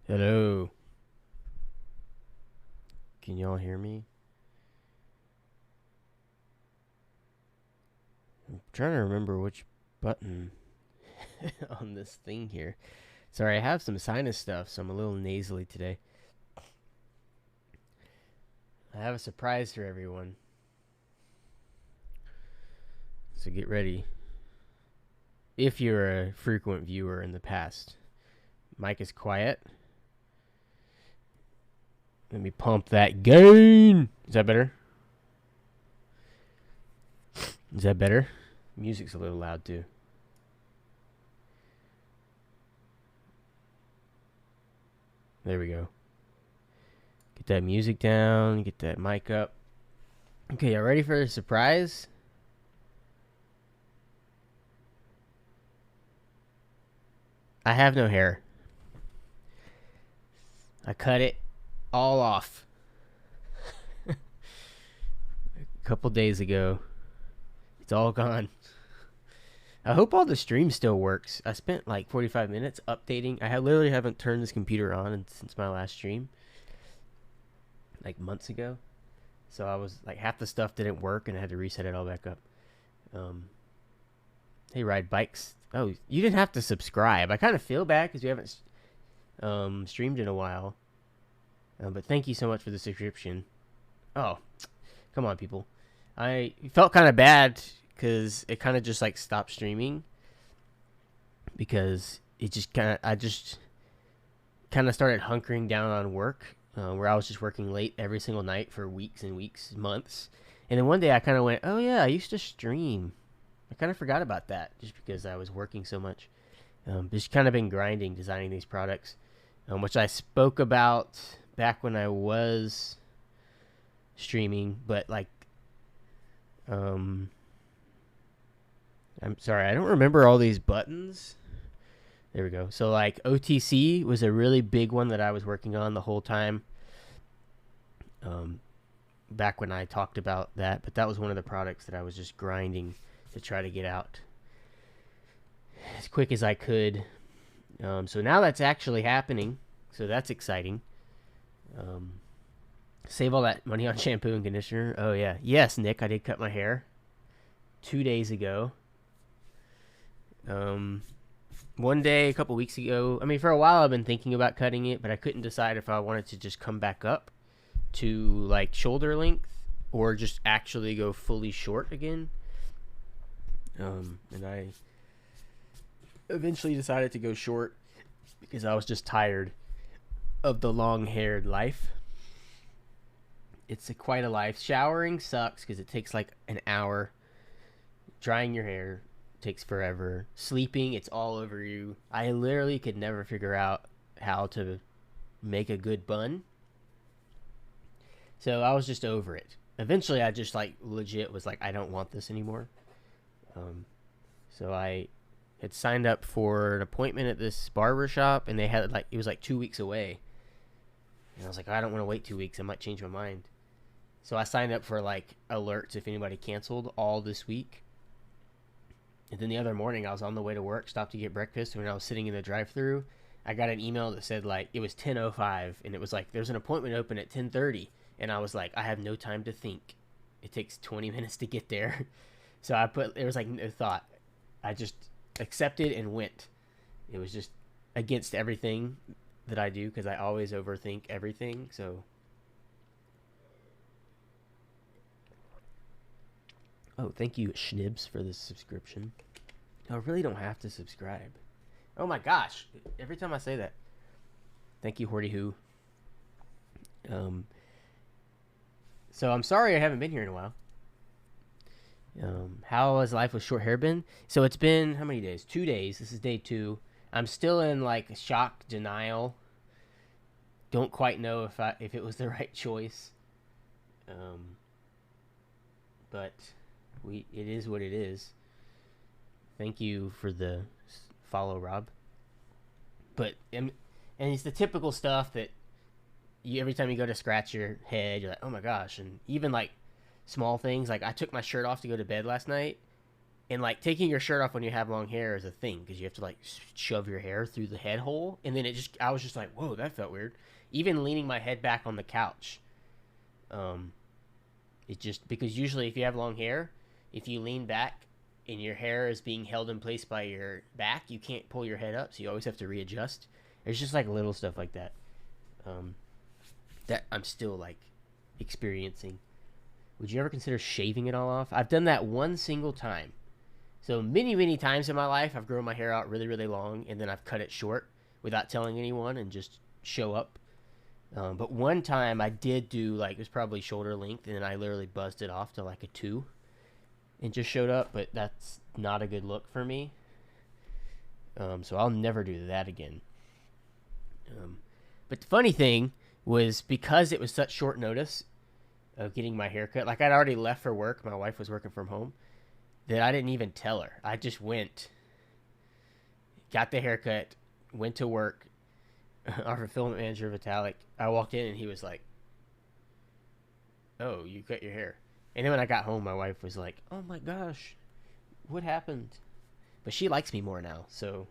Hello. Can y'all hear me? I'm trying to remember which button on this thing here. Sorry, I have some sinus stuff, so I'm a little nasally today. I have a surprise for everyone. So get ready. If you're a frequent viewer in the past, mic is quiet. Let me pump that gain. Is that better? Is that better? Music's a little loud too. There we go. Get that music down. Get that mic up. Okay, y'all ready for the surprise? I have no hair. I cut it all off a couple days ago. It's all gone. I hope all the stream still works. I spent like 45 minutes updating. I literally haven't turned this computer on since my last stream, like months ago. So I was like, half the stuff didn't work and I had to reset it all back up. Hey, Ride Bikes. Oh, you didn't have to subscribe. I kind of feel bad because you haven't streamed in a while. But thank you so much for the subscription. Oh, come on, people. I felt kind of bad because it kind of just like stopped streaming because I just kind of started hunkering down on work where I was just working late every single night for weeks and weeks, months. And then one day I kind of went, oh yeah, I used to stream. I kind of forgot about that just because I was working so much. Just kind of been grinding, designing these products, which I spoke about back when I was streaming, but like, I'm sorry, I don't remember all these buttons. There we go. So like OTC was a really big one that I was working on the whole time. Back when I talked about that, but that was one of the products that I was just grinding to try to get out as quick as I could. So now that's actually happening. So that's exciting. Save all that money on shampoo and conditioner. Oh yeah. Yes, Nick, I did cut my hair 2 days ago. One day, a couple weeks ago, I mean, for a while I've been thinking about cutting it, but I couldn't decide if I wanted to just come back up to like shoulder length or just actually go fully short again. And I eventually decided to go short because I was just tired of the long-haired life. It's quite a life. Showering sucks because it takes like an hour. Drying your hair takes forever. Sleeping, it's all over you. I literally could never figure out how to make a good bun. So I was just over it. Eventually, I just like legit was like, I don't want this anymore. So I had signed up for an appointment at this barber shop, and they had like, it was like 2 weeks away. And I was like, I don't want to wait 2 weeks. I might change my mind. So I signed up for like alerts if anybody canceled all this week. And then the other morning, I was on the way to work, stopped to get breakfast. And when I was sitting in the drive-thru, I got an email that said like it was 10:05, and it was like there's an appointment open at 10:30. And I was like, I have no time to think. It takes 20 minutes to get there. So there was like no thought. I just accepted and went. It was just against everything that I do because I always overthink everything. So, oh, thank you, Schnibs, for this subscription. I really don't have to subscribe. Oh my gosh! Every time I say that, thank you, Horty Who. So I'm sorry I haven't been here in a while. How has life with short hair been? So it's been how many days? 2 days. This is day 2. I'm still in like shock denial. Don't quite know if it was the right choice. But it is what it is. Thank you for the follow, Rob. But and it's the typical stuff that every time you go to scratch your head, you're like, oh my gosh. And even like small things, like I took my shirt off to go to bed last night, And like taking your shirt off when you have long hair is a thing because you have to like shove your hair through the head hole, and then I was just like, whoa, that felt weird. Even leaning my head back on the couch, um, it just because usually if you have long hair, if you lean back and your hair is being held in place by your back, you can't pull your head up, so you always have to readjust. There's just like little stuff like that, um, that I'm still like experiencing. Would you ever consider shaving it all off? I've done that one single time. So many, many times in my life, I've grown my hair out really, really long, and then I've cut it short without telling anyone and just show up. But one time I did do, like, it was probably shoulder length, and then I literally buzzed it off to like a 2 and just showed up, but that's not a good look for me. So I'll never do that again. But the funny thing was because it was such short notice of getting my hair cut, like I'd already left for work, my wife was working from home, that I didn't even tell her. I just went, got the haircut, went to work. Our fulfillment manager, Vitalik, I walked in and he was like, "Oh, you cut your hair." And then when I got home, my wife was like, "Oh my gosh, what happened?" But she likes me more now, so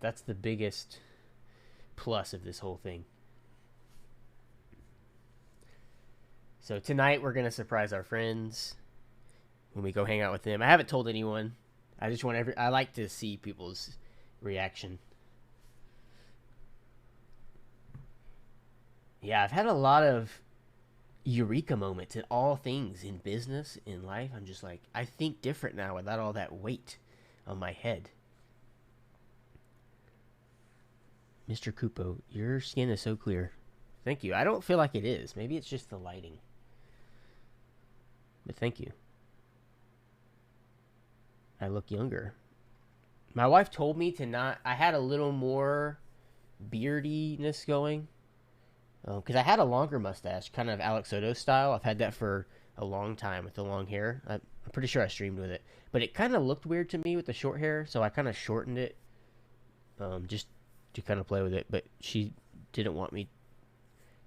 that's the biggest plus of this whole thing. So tonight we're gonna surprise our friends when we go hang out with them. I haven't told anyone. I like to see people's reaction. Yeah, I've had a lot of eureka moments in all things, in business, in life. I'm just like, I think different now without all that weight on my head. Mr. Kupo, your skin is so clear. Thank you. I don't feel like it is. Maybe it's just the lighting. But thank you. I look younger. My wife told me to not. I had a little more beardiness going. Because I had a longer mustache, kind of Alex Soto style. I've had that for a long time with the long hair. I'm pretty sure I streamed with it. But it kind of looked weird to me with the short hair, so I kind of shortened it just to kind of play with it. But she didn't want me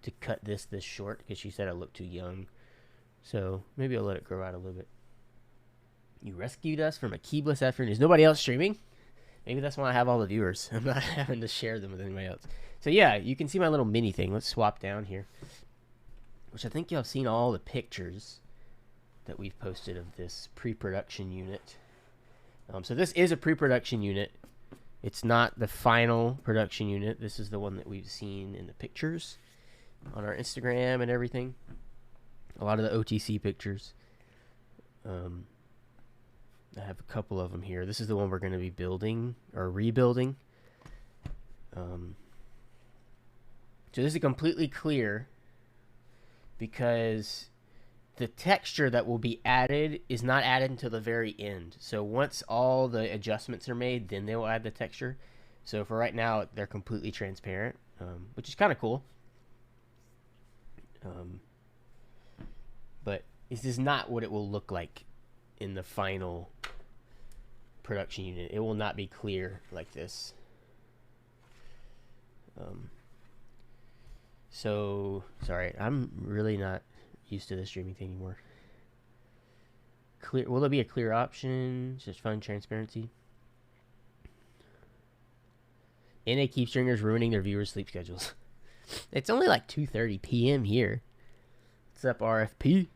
to cut this short because she said I looked too young. So maybe I'll let it grow out a little bit. You rescued us from a keyless afternoon. Is nobody else streaming? Maybe that's why I have all the viewers. I'm not having to share them with anybody else. So yeah, you can see my little mini thing. Let's swap down here. Which I think y'all have seen all the pictures that we've posted of this pre-production unit. So this is a pre-production unit. It's not the final production unit. This is the one that we've seen in the pictures on our Instagram and everything. A lot of the OTC pictures. I have a couple of them here. This is the one we're going to be building or rebuilding. So this is completely clear because the texture that will be added is not added until the very end. So once all the adjustments are made, then they will add the texture. So for right now, they're completely transparent, which is kind of cool. But this is not what it will look like in the final production unit. It will not be clear like this. So sorry, I'm really not used to the streaming thing anymore. Clear? Will there be a clear option? Just fun transparency. NA keep stringers ruining their viewers' sleep schedules. It's only like 2:30 p.m. here. What's up, RFP?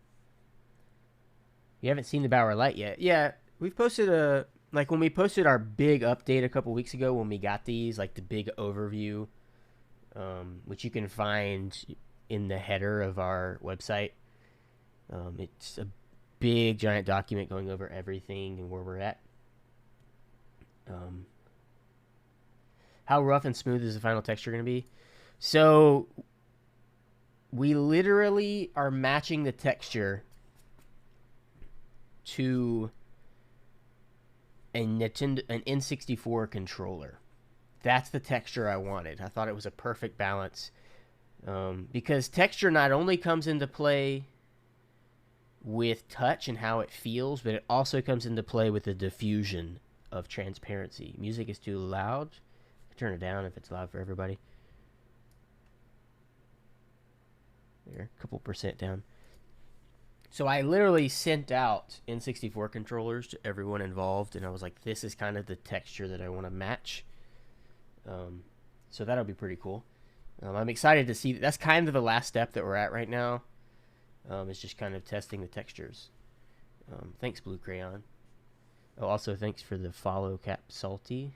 You haven't seen the Bauer Lite yet. Yeah, we've posted when we posted our big update a couple weeks ago when we got these, like the big overview, which you can find in the header of our website. It's a big, giant document going over everything and where we're at. How rough and smooth is the final texture going to be? So we literally are matching the texture to an N64 controller. That's the texture I wanted. I thought it was a perfect balance. Because texture not only comes into play with touch and how it feels, but it also comes into play with the diffusion of transparency. Music is too loud. Turn it down if it's loud for everybody. There, a couple percent down. So I literally sent out N64 controllers to everyone involved, and I was like, this is kind of the texture that I want to match. Um, so that'll be pretty cool. I'm excited to see. That's kind of the last step that we're at right now. It's just kind of testing the textures. Thanks, Blue Crayon. Oh, also thanks for the follow, Cap Salty.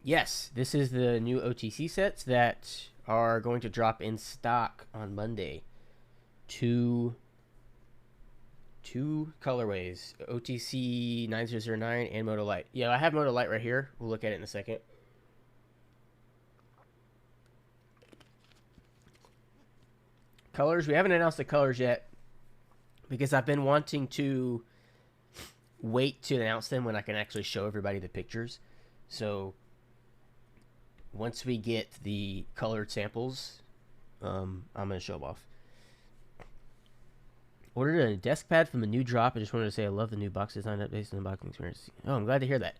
Yes, this is the new OTC sets that are going to drop in stock on Monday. Two colorways, OTC 9009 and Moto Lite. Yeah, I have Moto Lite right here. We'll look at it in a second. Colors, we haven't announced the colors yet because I've been wanting to wait to announce them when I can actually show everybody the pictures. So once we get the colored samples, I'm going to show them off. Ordered a desk pad from the new drop. I just wanted to say I love the new box design updates and unboxing experience. Oh, I'm glad to hear that.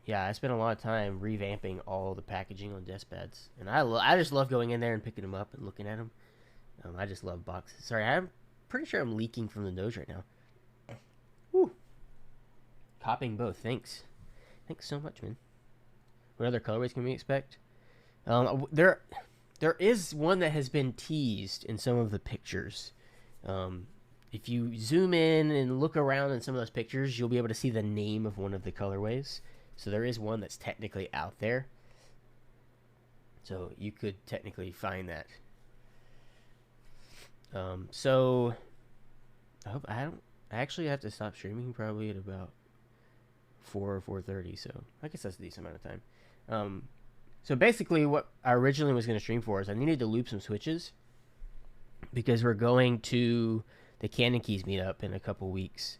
Yeah, I spent a lot of time revamping all the packaging on desk pads, and I just love going in there and picking them up and looking at them. I just love boxes. Sorry, I'm pretty sure I'm leaking from the nose right now. Woo. Copying both. Thanks so much, man. What other colorways can we expect? There is one that has been teased in some of the pictures. If you zoom in and look around in some of those pictures, you'll be able to see the name of one of the colorways. So there is one that's technically out there. So you could technically find that. So I actually have to stop streaming probably at about 4 or 4:30. So I guess that's a decent amount of time. So basically what I originally was going to stream for is I needed to loop some switches because we're going to the Cannon Keys meetup in a couple weeks,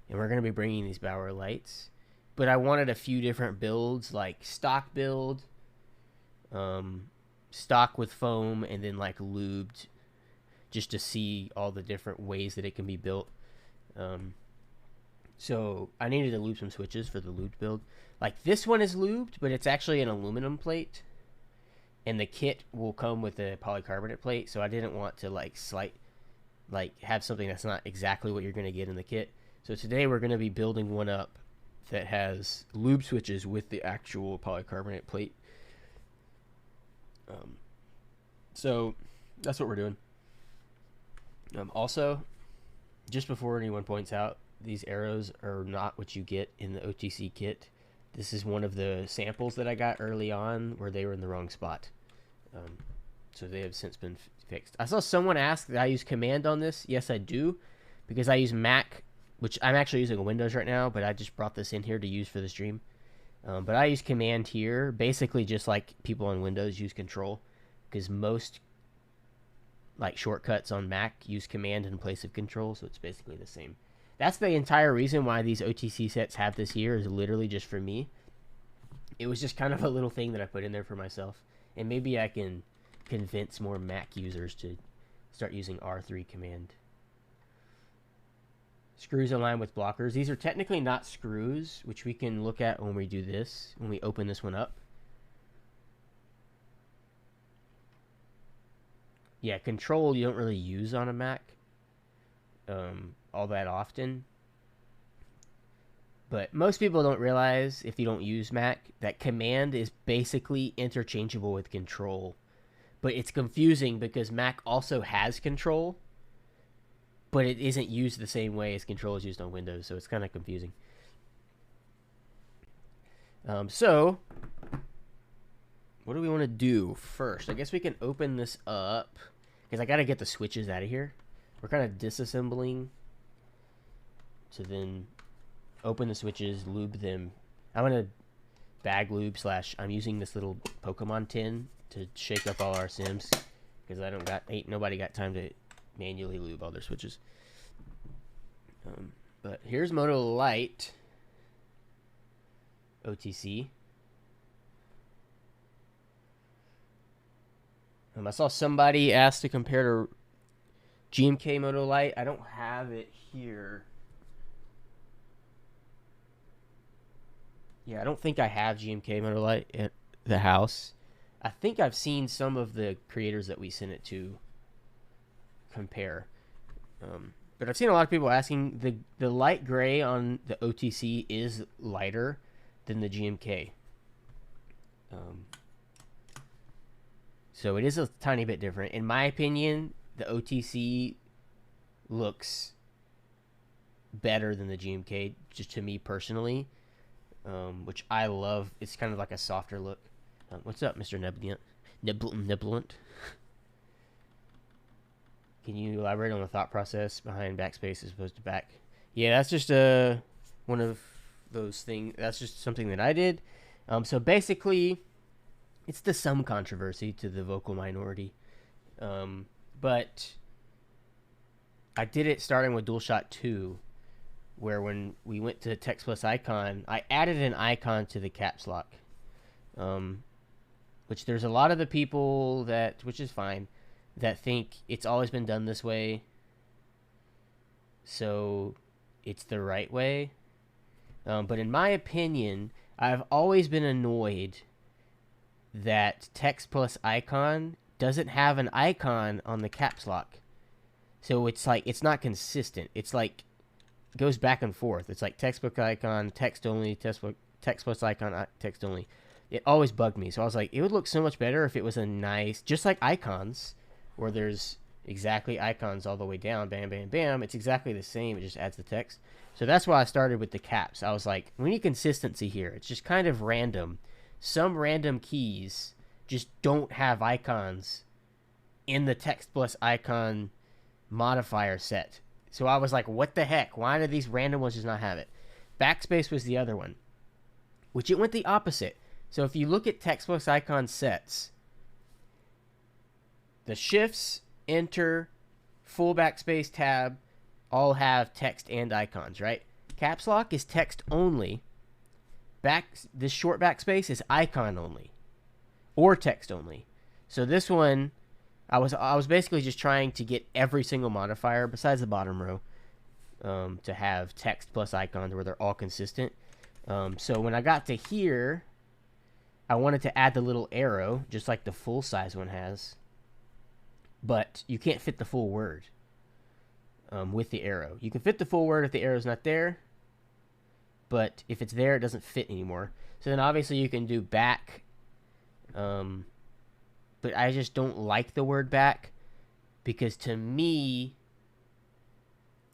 and we're going to be bringing these Bauer lights. But I wanted a few different builds, like stock build, stock with foam, and then like lubed, just to see all the different ways that it can be built. So I needed to lube some switches for the lubed build. Like this one is lubed, but it's actually an aluminum plate, and the kit will come with a polycarbonate plate. So I didn't want to have something that's not exactly what you're going to get in the kit. So today we're going to be building one up that has lube switches with the actual polycarbonate plate. So that's what we're doing. Also, just before anyone points out, these arrows are not what you get in the OTC kit. This is one of the samples that I got early on where they were in the wrong spot. So they have since been fixed. I saw someone ask that I use Command on this. Yes, I do, because I use Mac, which I'm actually using a Windows right now, but I just brought this in here to use for the stream. But I use Command here, basically just like people on Windows use Control, because most like shortcuts on Mac use Command in place of Control, so it's basically the same. That's the entire reason why these OTC sets have this here, is literally just for me. It was just kind of a little thing that I put in there for myself, and maybe I can convince more Mac users to start using R3 Command. Screws align with blockers. These are technically not screws, which we can look at when we do this, when we open this one up. Yeah, Control you don't really use on a Mac all that often. But most people don't realize, if you don't use Mac, that Command is basically interchangeable with Control. But it's confusing because Mac also has Control, but it isn't used the same way as Control is used on Windows, so it's kind of confusing. So, what do we want to do first? I guess we can open this up, because I got to get the switches out of here. We're kind of disassembling to then open the switches, lube them. I'm going to bag lube / I'm using this little Pokemon tin to shake up all our Sims, because ain't nobody got time to manually lube all their switches. But here's Moto Lite OTC. I saw somebody ask to compare to GMK Moto Lite. I don't have it here. Yeah, I don't think I have GMK Moto Lite at the house. I think I've seen some of the creators that we sent it to compare. But I've seen a lot of people asking, the light gray on the OTC is lighter than the GMK. So it is a tiny bit different. In my opinion, the OTC looks better than the GMK, just to me personally, which I love. It's kind of like a softer look. What's up, Mr. Niblunt? Can you elaborate on the thought process behind backspace as opposed to back? Yeah, that's just one of those things. That's just something that I did. So basically, it's the some controversy to the vocal minority. But I did it starting with DualShock 2, where when we went to text plus icon, I added an icon to the caps lock. Which there's a lot of the people that, which is fine, that think it's always been done this way, so it's the right way. But in my opinion, I've always been annoyed that text plus icon doesn't have an icon on the caps lock. So it's like, it's not consistent. It's like, it goes back and forth. It's like textbook icon, text only, text plus icon, text only. It always bugged me. So I was like, it would look so much better if it was a nice, just like icons, where there's exactly icons all the way down, bam, bam, bam. It's exactly the same. It just adds the text. So that's why I started with the caps. I was like, we need consistency here. It's just kind of random. Some random keys just don't have icons in the text plus icon modifier set. So I was like, what the heck? Why do these random ones just not have it? Backspace was the other one, which it went the opposite. So if you look at text plus icon sets, the shifts, enter, full backspace, tab, all have text and icons, right? Caps lock is text only. This short backspace is icon only, or text only. So this one, I was basically just trying to get every single modifier besides the bottom row to have text plus icons where they're all consistent. So when I got to here, I wanted to add the little arrow, just like the full size one has. But you can't fit the full word with the arrow. You can fit the full word if the arrow's not there, but if it's there, it doesn't fit anymore. So then obviously you can do back, but I just don't like the word back, because to me,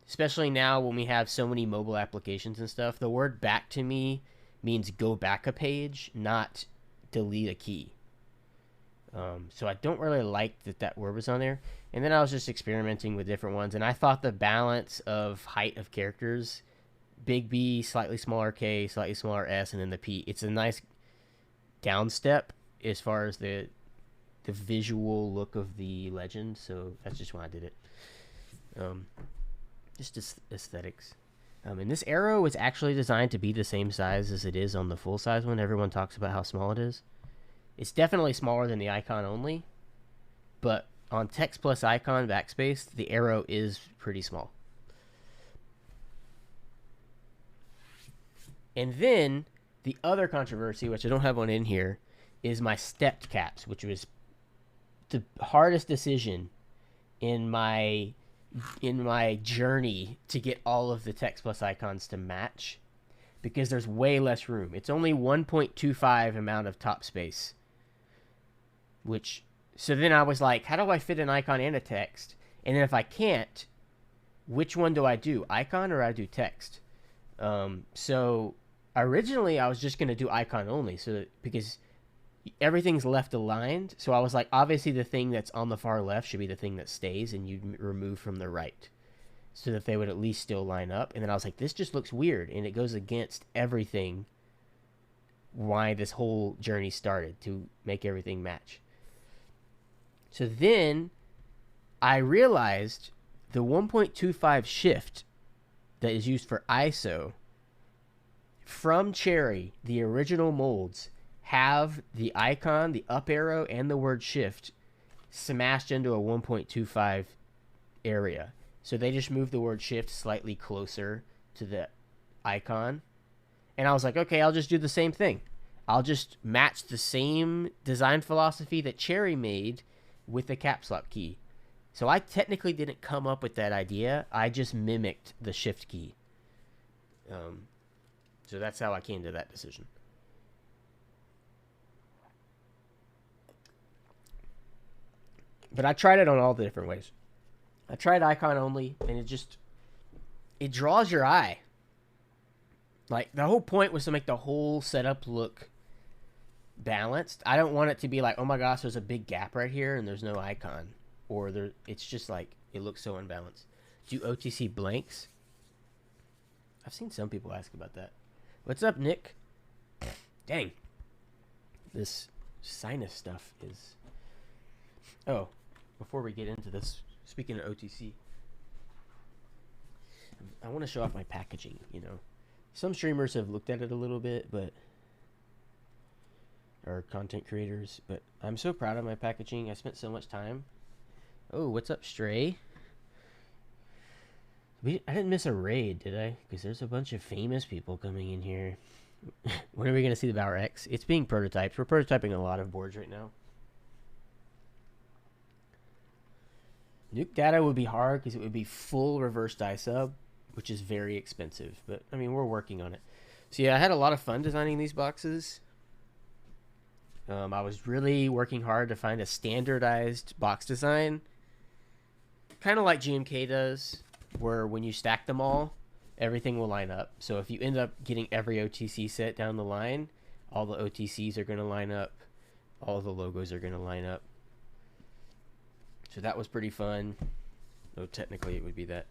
especially now when we have so many mobile applications and stuff, the word back to me means go back a page, not delete a key. So I don't really like that word was on there. And then I was just experimenting with different ones, and I thought the balance of height of characters, big B, slightly smaller K, slightly smaller S, and then the P, it's a nice down step as far as the visual look of the legend. So that's just why I did it. Just aesthetics. And this arrow is actually designed to be the same size as it is on the full size one. Everyone talks about how small it is. It's definitely smaller than the icon only, but on text plus icon backspace, the arrow is pretty small. And then the other controversy, which I don't have one in here, is my stepped caps, which was the hardest decision in my journey to get all of the text plus icons to match, because there's way less room. It's only 1.25 amount of top space. So then I was like, how do I fit an icon and a text? And then if I can't, which one do I do? Icon or I do text? So originally I was just going to do icon only, because everything's left aligned. So I was like, obviously the thing that's on the far left should be the thing that stays, and you'd remove from the right, so that they would at least still line up. And then I was like, this just looks weird, and it goes against everything, why this whole journey started, to make everything match. So then I realized the 1.25 shift that is used for ISO from Cherry, the original molds, have the icon, the up arrow, and the word shift smashed into a 1.25 area. So they just moved the word shift slightly closer to the icon. And I was like, okay, I'll just do the same thing. I'll just match the same design philosophy that Cherry made with the caps lock key. So I technically didn't come up with that idea. I just mimicked the shift key. So that's how I came to that decision. But I tried it on all the different ways. I tried icon only, and it draws your eye. Like, the whole point was to make the whole setup look balanced. I don't want it to be like, oh my gosh, there's a big gap right here and there's no icon. Or it's just like, it looks so unbalanced. Do OTC blanks? I've seen some people ask about that. What's up, Nick? Dang. This sinus stuff is... Oh, before we get into this, speaking of OTC, I want to show off my packaging, you know. Some streamers have looked at it a little bit, but... or content creators, but I'm so proud of my packaging. I spent so much time. Oh, what's up, Stray? I didn't miss a raid, did I? Because there's a bunch of famous people coming in here. When are we going to see the Bauer X? It's being prototyped. We're prototyping a lot of boards right now. Nuke data would be hard because it would be full reverse die sub, which is very expensive. But, I mean, we're working on it. So, yeah, I had a lot of fun designing these boxes. I was really working hard to find a standardized box design. Kind of like GMK does, where when you stack them all, everything will line up. So if you end up getting every OTC set down the line, all the OTCs are going to line up. All the logos are going to line up. So that was pretty fun. Though technically it would be that.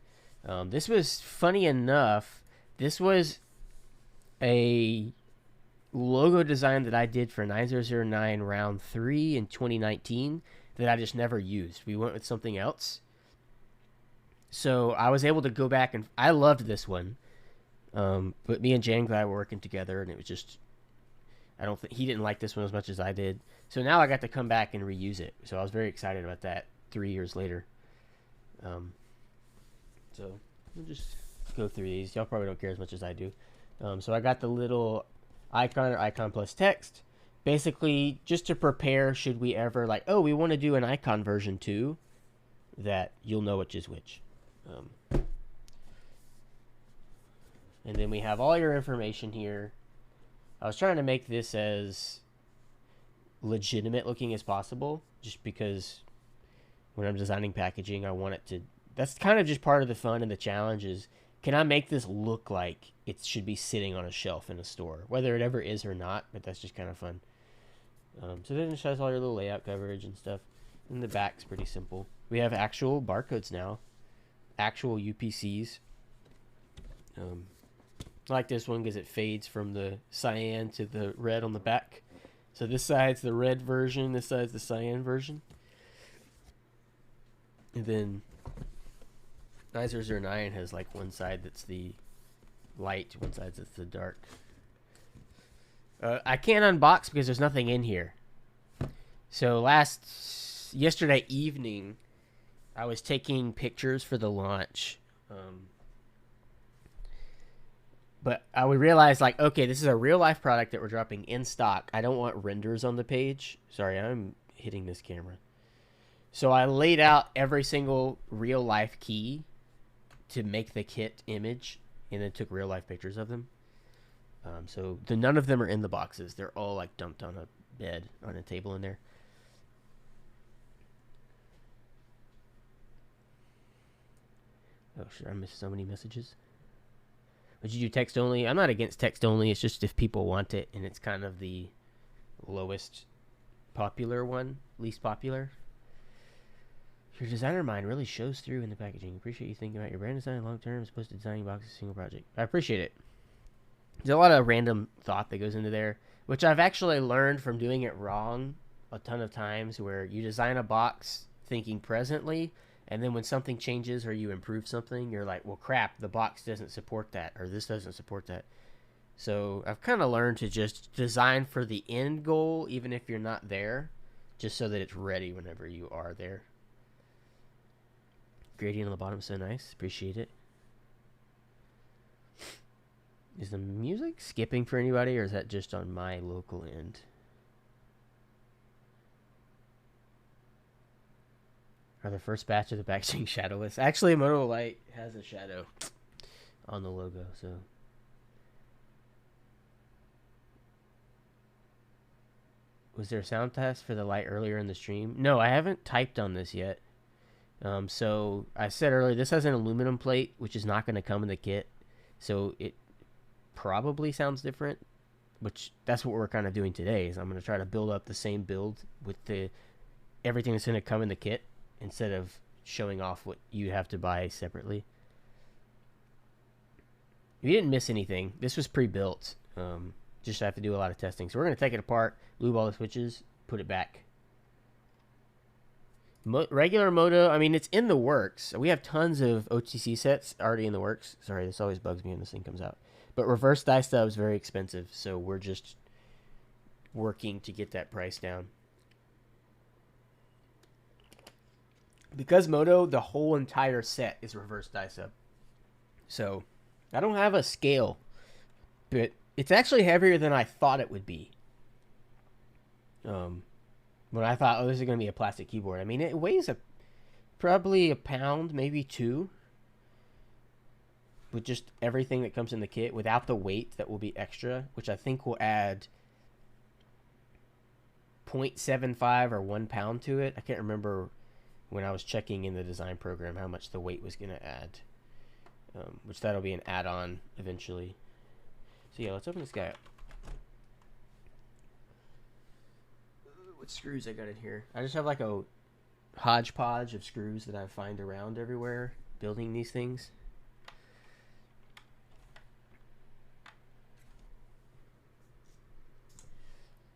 This was, funny enough, this was a logo design that I did for 9009 round 3 in 2019 that I just never used. We went with something else. So I was able to go back, and I loved this one. But me and Janglai were working together, and it was just, he didn't like this one as much as I did. So now I got to come back and reuse it. So I was very excited about that 3 years later. So we'll just go through these. Y'all probably don't care as much as I do. So I got the little icon or icon plus text. Basically, just to prepare should we ever, like, oh, we want to do an icon version too, that you'll know which is which. And then we have all your information here. I was trying to make this as legitimate looking as possible, just because when I'm designing packaging, I want it to... That's kind of just part of the fun and the challenge is, can I make this look like it should be sitting on a shelf in a store? Whether it ever is or not, but that's just kind of fun. So then it shows all your little layout coverage and stuff. And the back's pretty simple. We have actual barcodes now. Actual UPCs. I like this one because it fades from the cyan to the red on the back. So this side's the red version, this side's the cyan version. And then 9009 has like one side that's the light, one side that's the dark. I can't unbox because there's nothing in here. So yesterday evening, I was taking pictures for the launch. But I would realize, like, okay, this is a real-life product that we're dropping in stock. I don't want renders on the page. Sorry, I'm hitting this camera. So I laid out every single real-life key to make the kit image, and then took real-life pictures of them. So none of them are in the boxes. They're all, like, dumped on a bed, on a table in there. Oh, shit, I missed so many messages. Would you do text only? I'm not against text only. It's just if people want it, and it's kind of the lowest popular one, least popular. Your designer mind really shows through in the packaging. Appreciate you thinking about your brand design long term as opposed to designing boxes single project. I appreciate it. There's a lot of random thought that goes into there, which I've actually learned from doing it wrong a ton of times, where you design a box thinking presently, and then when something changes or you improve something, you're like, well, crap, the box doesn't support that, or this doesn't support that. So I've kind of learned to just design for the end goal, even if you're not there, just so that it's ready whenever you are there. Gradient on the bottom is so nice. Appreciate it. Is the music skipping for anybody, or is that just on my local end? Or the first batch of the packaging shadowless. Actually, Moto Lite has a shadow on the logo, so. Was there a sound test for the Lite earlier in the stream? No, I haven't typed on this yet. So I said earlier, this has an aluminum plate, which is not going to come in the kit. So it probably sounds different, which that's what we're kind of doing today. Is I'm going to try to build up the same build with everything that's going to come in the kit instead of showing off what you have to buy separately. We didn't miss anything. This was pre-built. Just have to do a lot of testing. So we're going to take it apart, lube all the switches, put it back. Regular Moto, I mean, it's in the works. We have tons of OTC sets already in the works. Sorry, this always bugs me when this thing comes out. But reverse die stub is very expensive, so we're just working to get that price down. Because Moto, the whole entire set is reverse die stub. So I don't have a scale, but it's actually heavier than I thought it would be. When I thought, oh, this is going to be a plastic keyboard. I mean, it weighs probably a pound, maybe 2. With just everything that comes in the kit, without the weight that will be extra, which I think will add 0.75 or 1 pound to it. I can't remember when I was checking in the design program how much the weight was going to add. Which that'll be an add-on eventually. So yeah, let's open this guy up. What screws I got in here? I just have like a hodgepodge of screws that I find around everywhere building these things.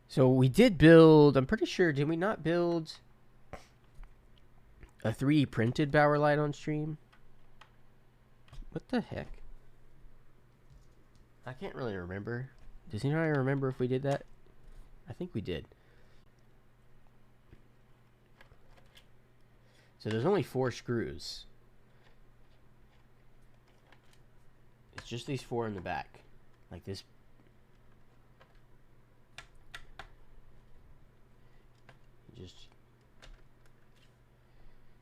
So we did build, I'm pretty sure, did we not build a 3D printed Bauer Lite on stream? What the heck? I can't really remember. Does anybody remember if we did that? I think we did. So there's only 4 screws. It's just these 4 in the back. Like this. Just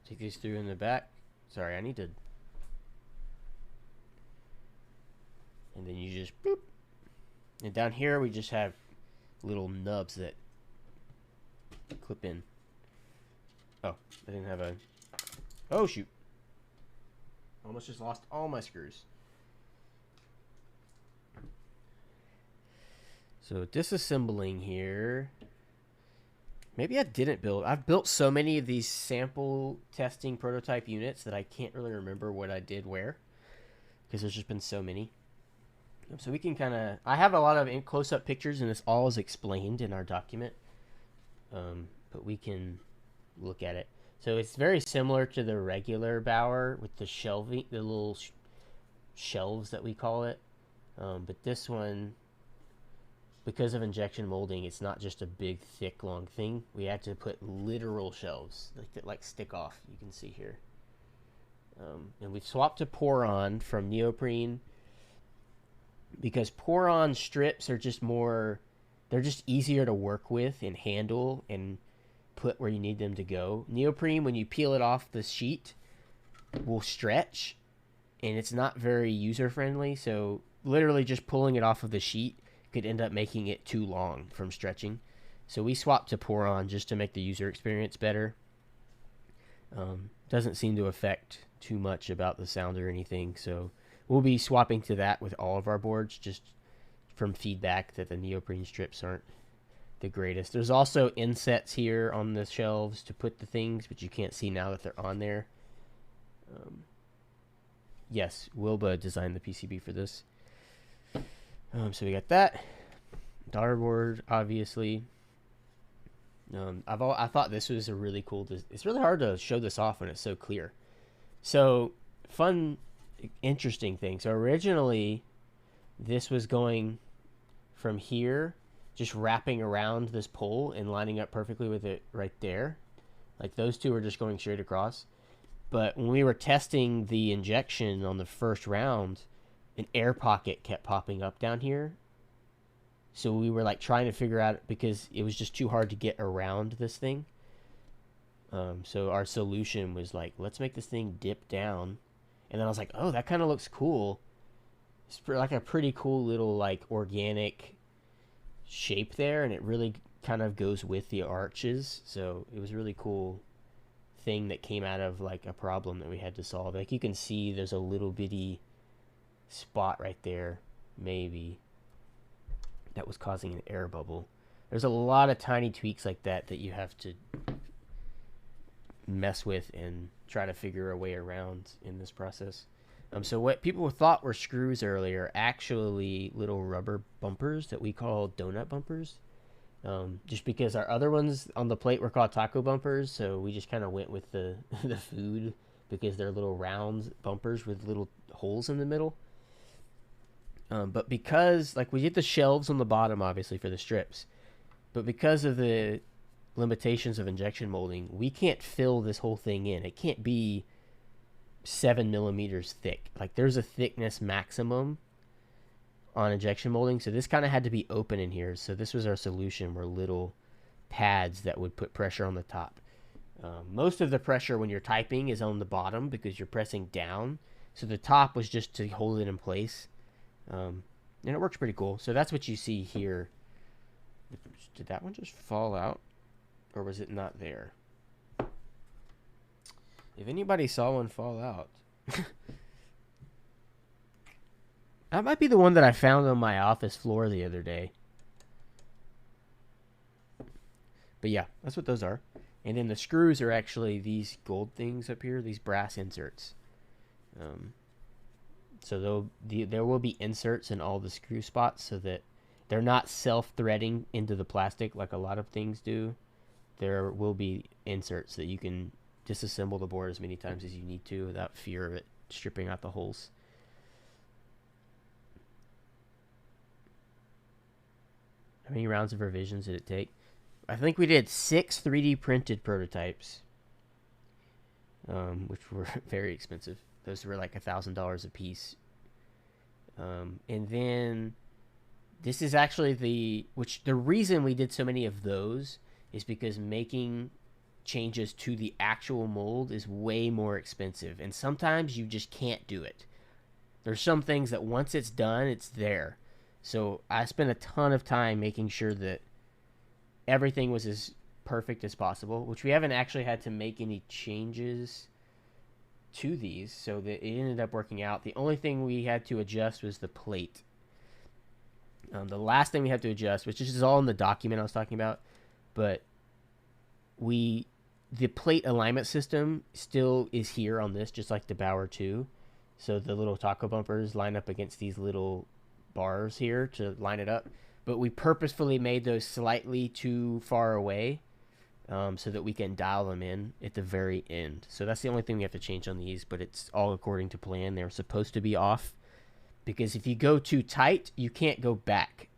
take these through in the back. Sorry, I need to. And then you just boop. And down here we just have little nubs that clip in. Oh, I didn't have a. Oh shoot! Almost just lost all my screws. So disassembling here. Maybe I didn't build. I've built so many of these sample testing prototype units that I can't really remember what I did where, because there's just been so many. So we can kind of. I have a lot of close-up pictures, and this all is explained in our document. But we can look at it. So it's very similar to the regular Bauer with the shelving, the little shelves that we call it. But this one, because of injection molding, it's not just a big, thick, long thing. We had to put literal shelves that like stick off. You can see here. And we've swapped to pour-on from neoprene because pour-on strips are just more. They're just easier to work with and handle and put where you need them to go. Neoprene, when you peel it off the sheet, will stretch, and it's not very user-friendly, so literally just pulling it off of the sheet could end up making it too long from stretching. So we swapped to pour-on just to make the user experience better. Doesn't seem to affect too much about the sound or anything, so we'll be swapping to that with all of our boards, just from feedback that the neoprene strips aren't the greatest. There's also insets here on the shelves to put the things, but you can't see now that they're on there. Yes, Wilba designed the PCB for this. So we got that. Daughterboard, obviously. I thought this was a really cool. It's really hard to show this off when it's so clear. So fun, interesting thing. So originally, this was going from here, just wrapping around this pole and lining up perfectly with it right there. Like those two are just going straight across. But when we were testing the injection on the first round, an air pocket kept popping up down here. So we were like trying to figure out, because it was just too hard to get around this thing. So our solution was like, let's make this thing dip down. And then I was like, oh, that kind of looks cool. It's like a pretty cool little like organic shape there, and it really kind of goes with the arches. So it was a really cool thing that came out of like a problem that we had to solve. Like you can see there's a little bitty spot right there, maybe, that was causing an air bubble. There's a lot of tiny tweaks like that that you have to mess with and try to figure a way around in this process. So what people thought were screws earlier, actually little rubber bumpers that we call donut bumpers. Just because our other ones on the plate were called taco bumpers, so we just kind of went with the the food because they're little round bumpers with little holes in the middle. But because like we get the shelves on the bottom, obviously for the strips, but because of the limitations of injection molding, we can't fill this whole thing in. It can't be 7 millimeters thick. Like there's a thickness maximum on injection molding, so this kind of had to be open in here. So this was our solution, were little pads that would put pressure on the top. Most of the pressure when you're typing is on the bottom because you're pressing down, so the top was just to hold it in place. And it works pretty cool. So that's what you see here. Did that one just fall out, or was it not there? If anybody saw one fall out, that might be the one that I found on my office floor the other day. But yeah, that's what those are. And then the screws are actually these gold things up here, these brass inserts. So there will be inserts in all the screw spots so that they're not self-threading into the plastic like a lot of things do. There will be inserts that you can disassemble the board as many times as you need to without fear of it stripping out the holes. How many rounds of revisions did it take? I think we did 6 3D printed prototypes, which were very expensive. Those were like $1,000 a piece. And then this is actually the reason we did so many of those is because making changes to the actual mold is way more expensive, and sometimes you just can't do it. There's some things that once it's done, it's there. So I spent a ton of time making sure that everything was as perfect as possible, which we haven't actually had to make any changes to these, so that it ended up working out. The only thing we had to adjust was the plate. The last thing we had to adjust, which is all in the document I was talking about, but the plate alignment system still is here on this, just like the Bauer 2. So the little taco bumpers line up against these little bars here to line it up. But we purposefully made those slightly too far away so that we can dial them in at the very end. So that's the only thing we have to change on these, but it's all according to plan. They're supposed to be off because if you go too tight, you can't go back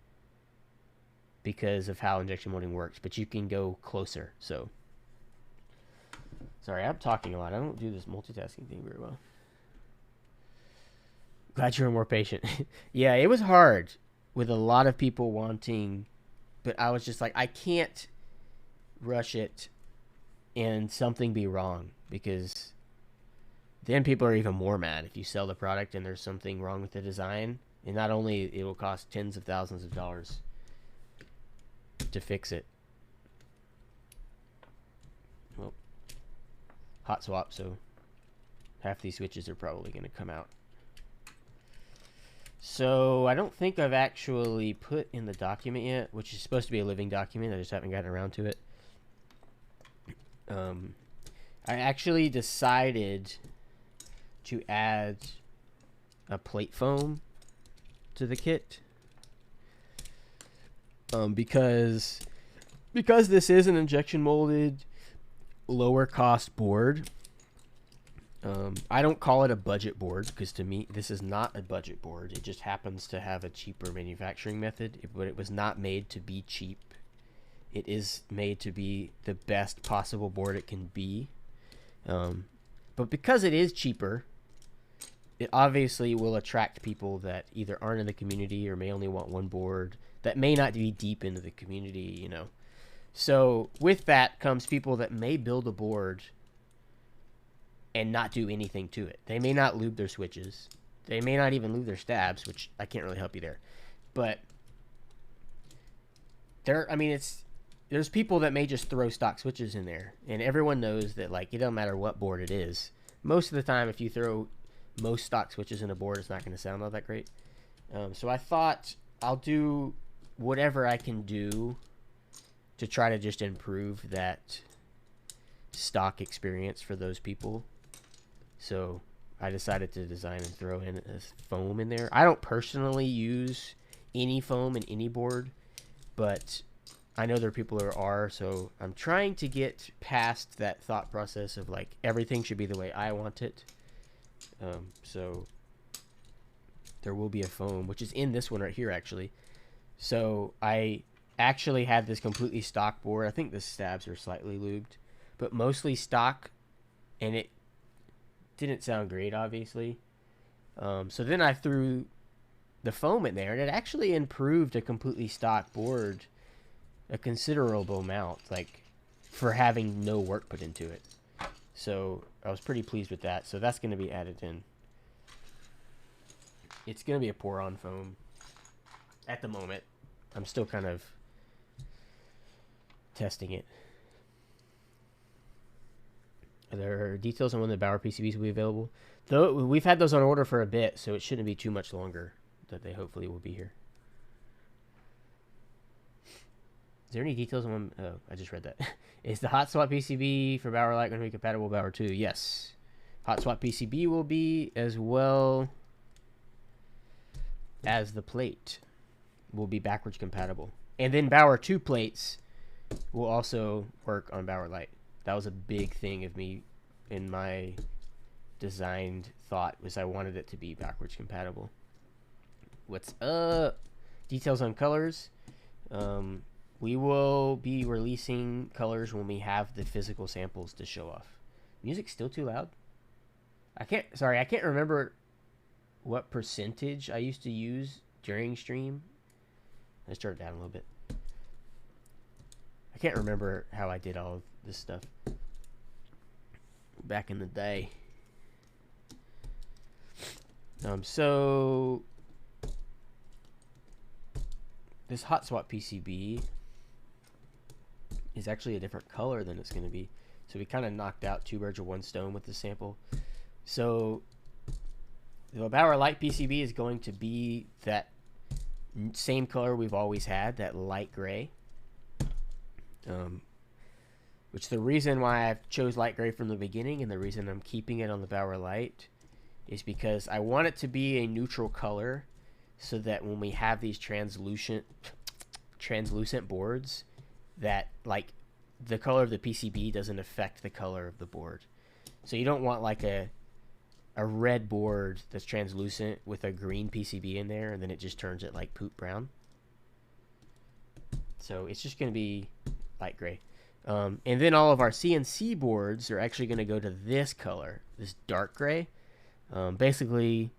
because of how injection molding works, but you can go closer. So sorry, I'm talking a lot. I don't do this multitasking thing very well. Glad you were more patient. Yeah, it was hard with a lot of people wanting, but I was just like, I can't rush it and something be wrong, because then people are even more mad if you sell the product and there's something wrong with the design. And not only it will cost tens of thousands of dollars to fix it. Well, hot swap, so half these switches are probably going to come out. So I don't think I've actually put in the document yet, which is supposed to be a living document. I just haven't gotten around to it. I actually decided to add a plate foam to the kit. Because this is an injection molded lower cost board. I don't call it a budget board because to me this is not a budget board. It just happens to have a cheaper manufacturing method, but it was not made to be cheap. It is made to be the best possible board it can be. But because it is cheaper, it obviously will attract people that either aren't in the community or may only want one board, that may not be deep into the community, you know. So with that comes people that may build a board and not do anything to it. They may not lube their switches. They may not even lube their stabs, which I can't really help you there. But there's people that may just throw stock switches in there, and everyone knows that, like, it doesn't matter what board it is. Most of the time, if you throw most stock switches in a board, it's not going to sound all that great. So I thought I'll do whatever I can do to try to just improve that stock experience for those people. So I decided to design and throw in a foam in there. I don't personally use any foam in any board, but I know there are people who are, so I'm trying to get past that thought process of, like, everything should be the way I want it. So there will be a foam, which is in this one right here, actually. So I actually had this completely stock board. I think the stabs are slightly lubed, but mostly stock, and it didn't sound great, obviously. So then I threw the foam in there, and it actually improved a completely stock board a considerable amount, like, for having no work put into it. So I was pretty pleased with that. So that's going to be added in. It's going to be a pour-on foam at the moment. I'm still kind of testing it. Are there details on when the Bauer PCBs will be available? Though we've had those on order for a bit, so it shouldn't be too much longer that they hopefully will be here. Is there any details on when... Oh, I just read that. Is the hot swap PCB for Bauer Lite going to be compatible with Bauer 2? Yes. Hot swap PCB will be, as well as the plate will be backwards compatible. And then Bauer 2 plates will also work on Bauer Lite. That was a big thing of me in my designed thought, was I wanted it to be backwards compatible. What's up? Details on colors. We will be releasing colors when we have the physical samples to show off. Music's still too loud? I can't remember what percentage I used to use during stream. Let's turn it down a little bit. I can't remember how I did all of this stuff back in the day. So this hot swap PCB is actually a different color than it's going to be. So we kind of knocked out two birds with one stone with the sample. So the Bauer Lite PCB is going to be that same color we've always had, that light gray. Which the reason why I chose light gray from the beginning, and the reason I'm keeping it on the Bauer Lite, is because I want it to be a neutral color, so that when we have these translucent boards, that, like, the color of the PCB doesn't affect the color of the board. So you don't want, like, a red board that's translucent with a green PCB in there, and then it just turns it like poop brown. So it's just going to be light gray. And then all of our CNC boards are actually going to go to this color, this dark gray. Basically,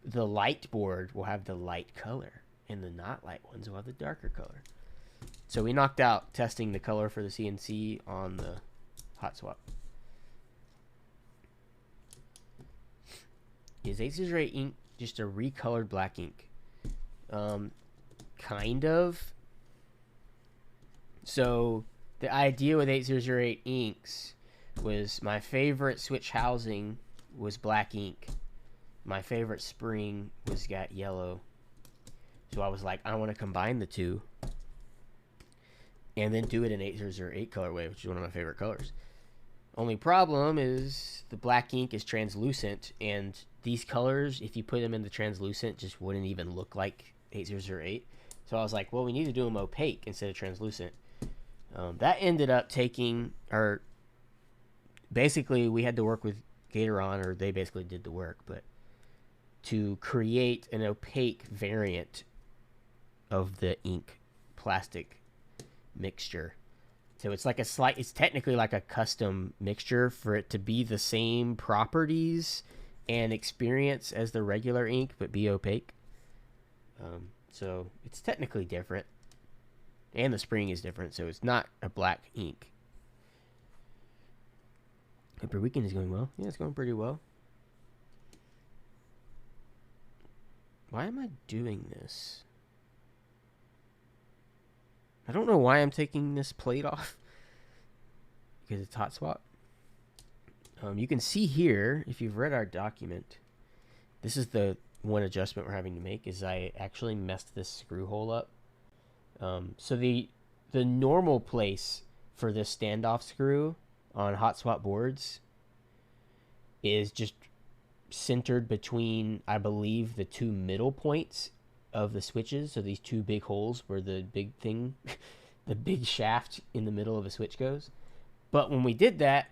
the light board will have the light color, and the not light ones will have the darker color. So we knocked out testing the color for the CNC on the hot swap. Is 808 ink just a recolored black ink? Kind of. So the idea with 8008 inks was, my favorite switch housing was black ink. My favorite spring was got yellow. So I was like, I want to combine the two and then do it in 8008 colorway, which is one of my favorite colors. Only problem is the black ink is translucent, and these colors, if you put them in the translucent, just wouldn't even look like 8008. So I was like, well, we need to do them opaque instead of translucent. That ended up taking, or basically we had to work with Gatoron, or they basically did the work, but to create an opaque variant of the ink plastic mixture. So it's like it's technically like a custom mixture for it to be the same properties and experience as the regular ink, but be opaque. So it's technically different. And the spring is different, so it's not a black ink. Hope your weekend is going well. Yeah, it's going pretty well. Why am I doing this? I don't know why I'm taking this plate off. Because it's hot swap. You can see here, if you've read our document, this is the one adjustment we're having to make, is I actually messed this screw hole up. So the normal place for this standoff screw on hot swap boards is just centered between, I believe, the two middle points of the switches. So these two big holes where the big thing, the big shaft in the middle of a switch goes. But when we did that,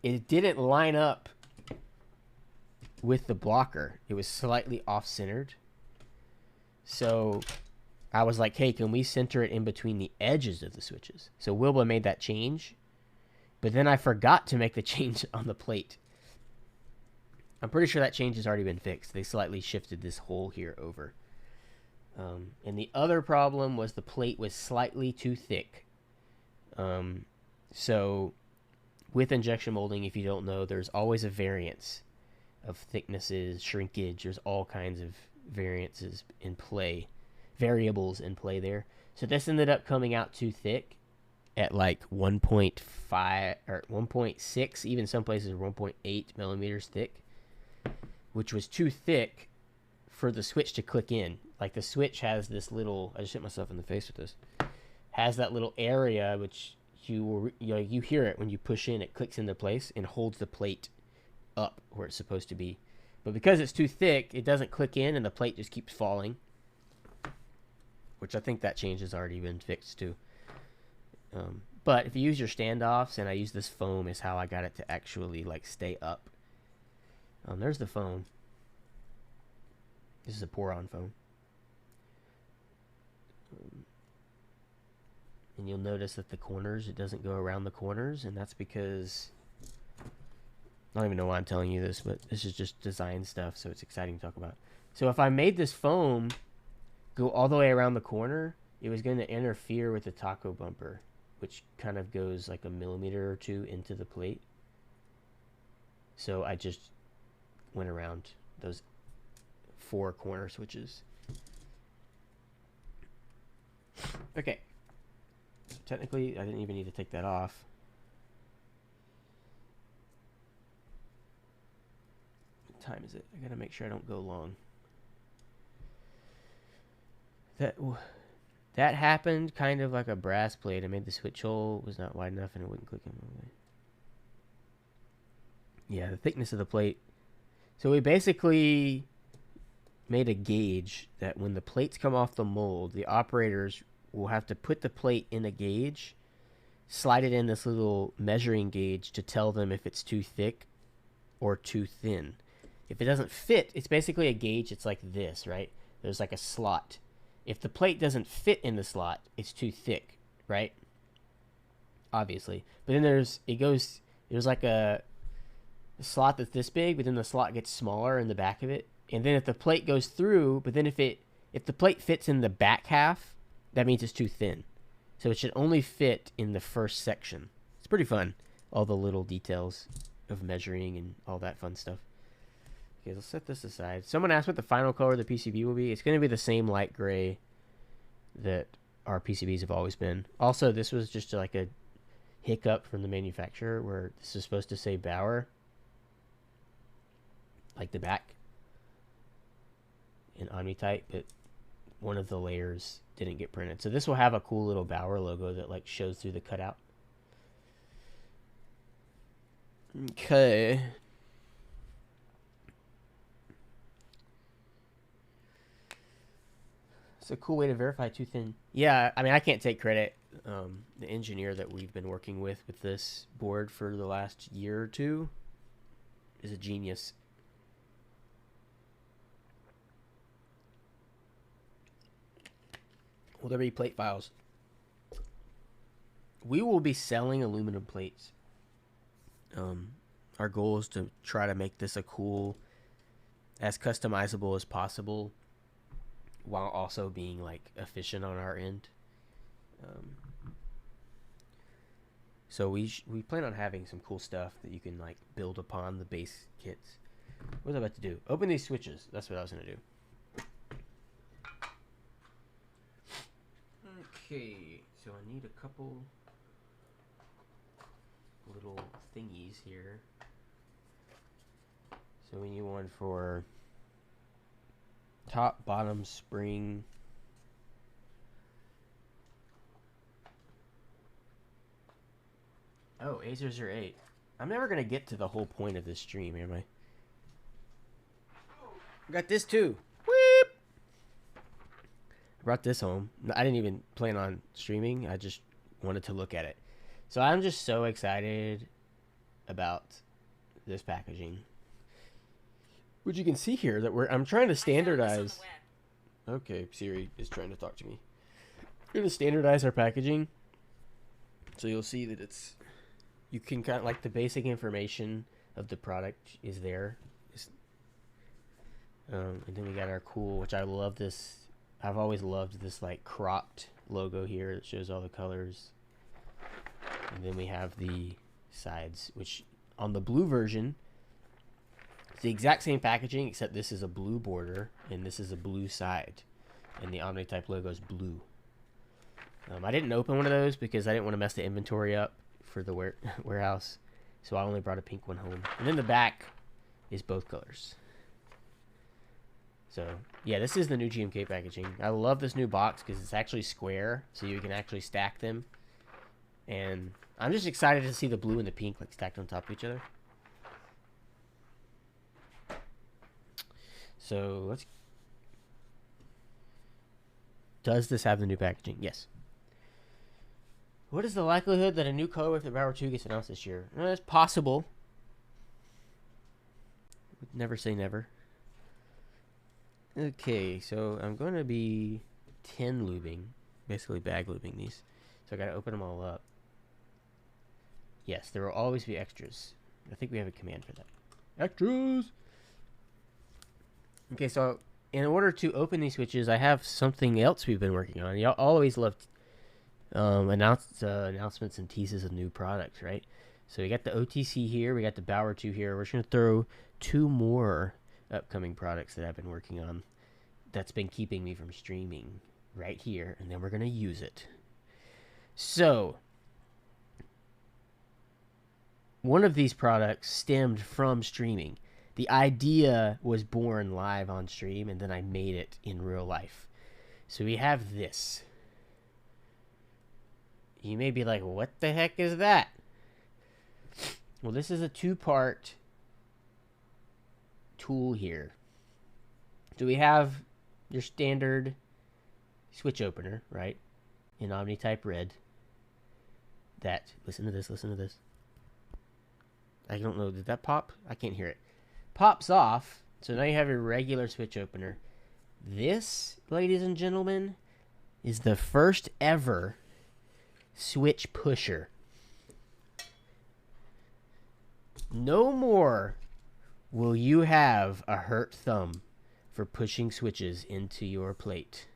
it didn't line up with the blocker. It was slightly off-centered. So I was like, hey, can we center it in between the edges of the switches? So Wilbur made that change. But then I forgot to make the change on the plate. I'm pretty sure that change has already been fixed. They slightly shifted this hole here over. And the other problem was the plate was slightly too thick. So with injection molding, if you don't know, there's always a variance of thicknesses, shrinkage. There's all kinds of variances in play, variables in play there. So this ended up coming out too thick at like 1.5 or 1.6, even some places 1.8 millimeters thick, which was too thick for the switch to click in. Like the switch has this little, I just hit myself in the face with this, has that little area which you hear it when you push in, it clicks into place and holds the plate up where it's supposed to be. But because it's too thick, it doesn't click in and the plate just keeps falling, which I think that change has already been fixed too. But if you use your standoffs, and I use this foam is how I got it to actually like stay up. There's the foam. This is a pour-on foam. And you'll notice that the corners, it doesn't go around the corners, and that's because, I don't even know why I'm telling you this, but this is just design stuff, so it's exciting to talk about. So if I made this foam go all the way around the corner, it was going to interfere with the taco bumper, which kind of goes like a millimeter or two into the plate. So I just went around those 4 corner switches. Okay. So technically, I didn't even need to take that off. What time is it? I gotta make sure I don't go long. That happened kind of like a brass plate. I made the switch hole was not wide enough and it wouldn't click in my way. Yeah, the thickness of the plate. So we basically made a gauge that when the plates come off the mold, the operators will have to put the plate in a gauge, slide it in this little measuring gauge to tell them if it's too thick or too thin. If it doesn't fit, it's basically a gauge. It's like this, right? There's like a slot. If the plate doesn't fit in the slot, it's too thick, right? Obviously. But then there's like a slot that's this big, but then the slot gets smaller in the back of it. And then if the plate goes through, but then if the plate fits in the back half, that means it's too thin. So it should only fit in the first section. It's pretty fun. All the little details of measuring and all that fun stuff. Okay, let's set this aside. Someone asked what the final color of the PCB will be. It's going to be the same light gray that our PCBs have always been. Also, this was just like a hiccup from the manufacturer where this is supposed to say Bauer, like the back in Omni-Type, but one of the layers didn't get printed. So this will have a cool little Bauer logo that like shows through the cutout. Okay. It's a cool way to verify too thin. Yeah, I mean, I can't take credit. The engineer that we've been working with this board for the last year or two is a genius. Will there be plate files? We will be selling aluminum plates. Our goal is to try to make this a cool, as customizable as possible, while also being like efficient on our end. Um, so we plan on having some cool stuff that you can like build upon the base kits. What was I about to do? Open these switches. That's what I was gonna do. Okay, so I need a couple little thingies here. So we need one for top, bottom, spring. Oh, A008. I'm never gonna get to the whole point of this stream, am I? Got this too. Whip! I brought this home. I didn't even plan on streaming. I just wanted to look at it. So I'm just so excited about this packaging. Which you can see here that I'm trying to standardize. Okay, Siri is trying to talk to me. We're going to standardize our packaging. So you'll see that you can kind of like the basic information of the product is there. And then we got our cool, which I love this. I've always loved this like cropped logo here that shows all the colors. And then we have the sides, which on the blue version, it's the exact same packaging, except this is a blue border and this is a blue side. And the Omnitype logo is blue. I didn't open one of those because I didn't want to mess the inventory up for the warehouse. So I only brought a pink one home. And then the back is both colors. So, yeah, this is the new GMK packaging. I love this new box because it's actually square, so you can actually stack them. And I'm just excited to see the blue and the pink like stacked on top of each other. So, let's... Does this have the new packaging? Yes. What is the likelihood that a new color with the Bauer 2 gets announced this year? It's possible. Never say never. Okay, so I'm going to be 10 lubing, basically bag lubing these. So I got to open them all up. Yes, there will always be extras. I think we have a command for that. Extras! Okay, so in order to open these switches, I have something else we've been working on. Y'all always love announcements and teases of new products, right? So we got the OTC here, we got the Bauer 2 here. We're just going to throw 2 more upcoming products that I've been working on that's been keeping me from streaming right here, and then we're going to use it. So one of these products stemmed from streaming. The idea was born live on stream, and then I made it in real life. So we have this. You may be like, what the heck is that? Well, this is a 2-part tool here. So we have your standard switch opener, right? In Omnitype red. That, listen to this. I don't know, did that pop? I can't hear it. Pops off. So now you have your regular switch opener. This, ladies and gentlemen, is the first ever switch pusher. No more will you have a hurt thumb for pushing switches into your plate.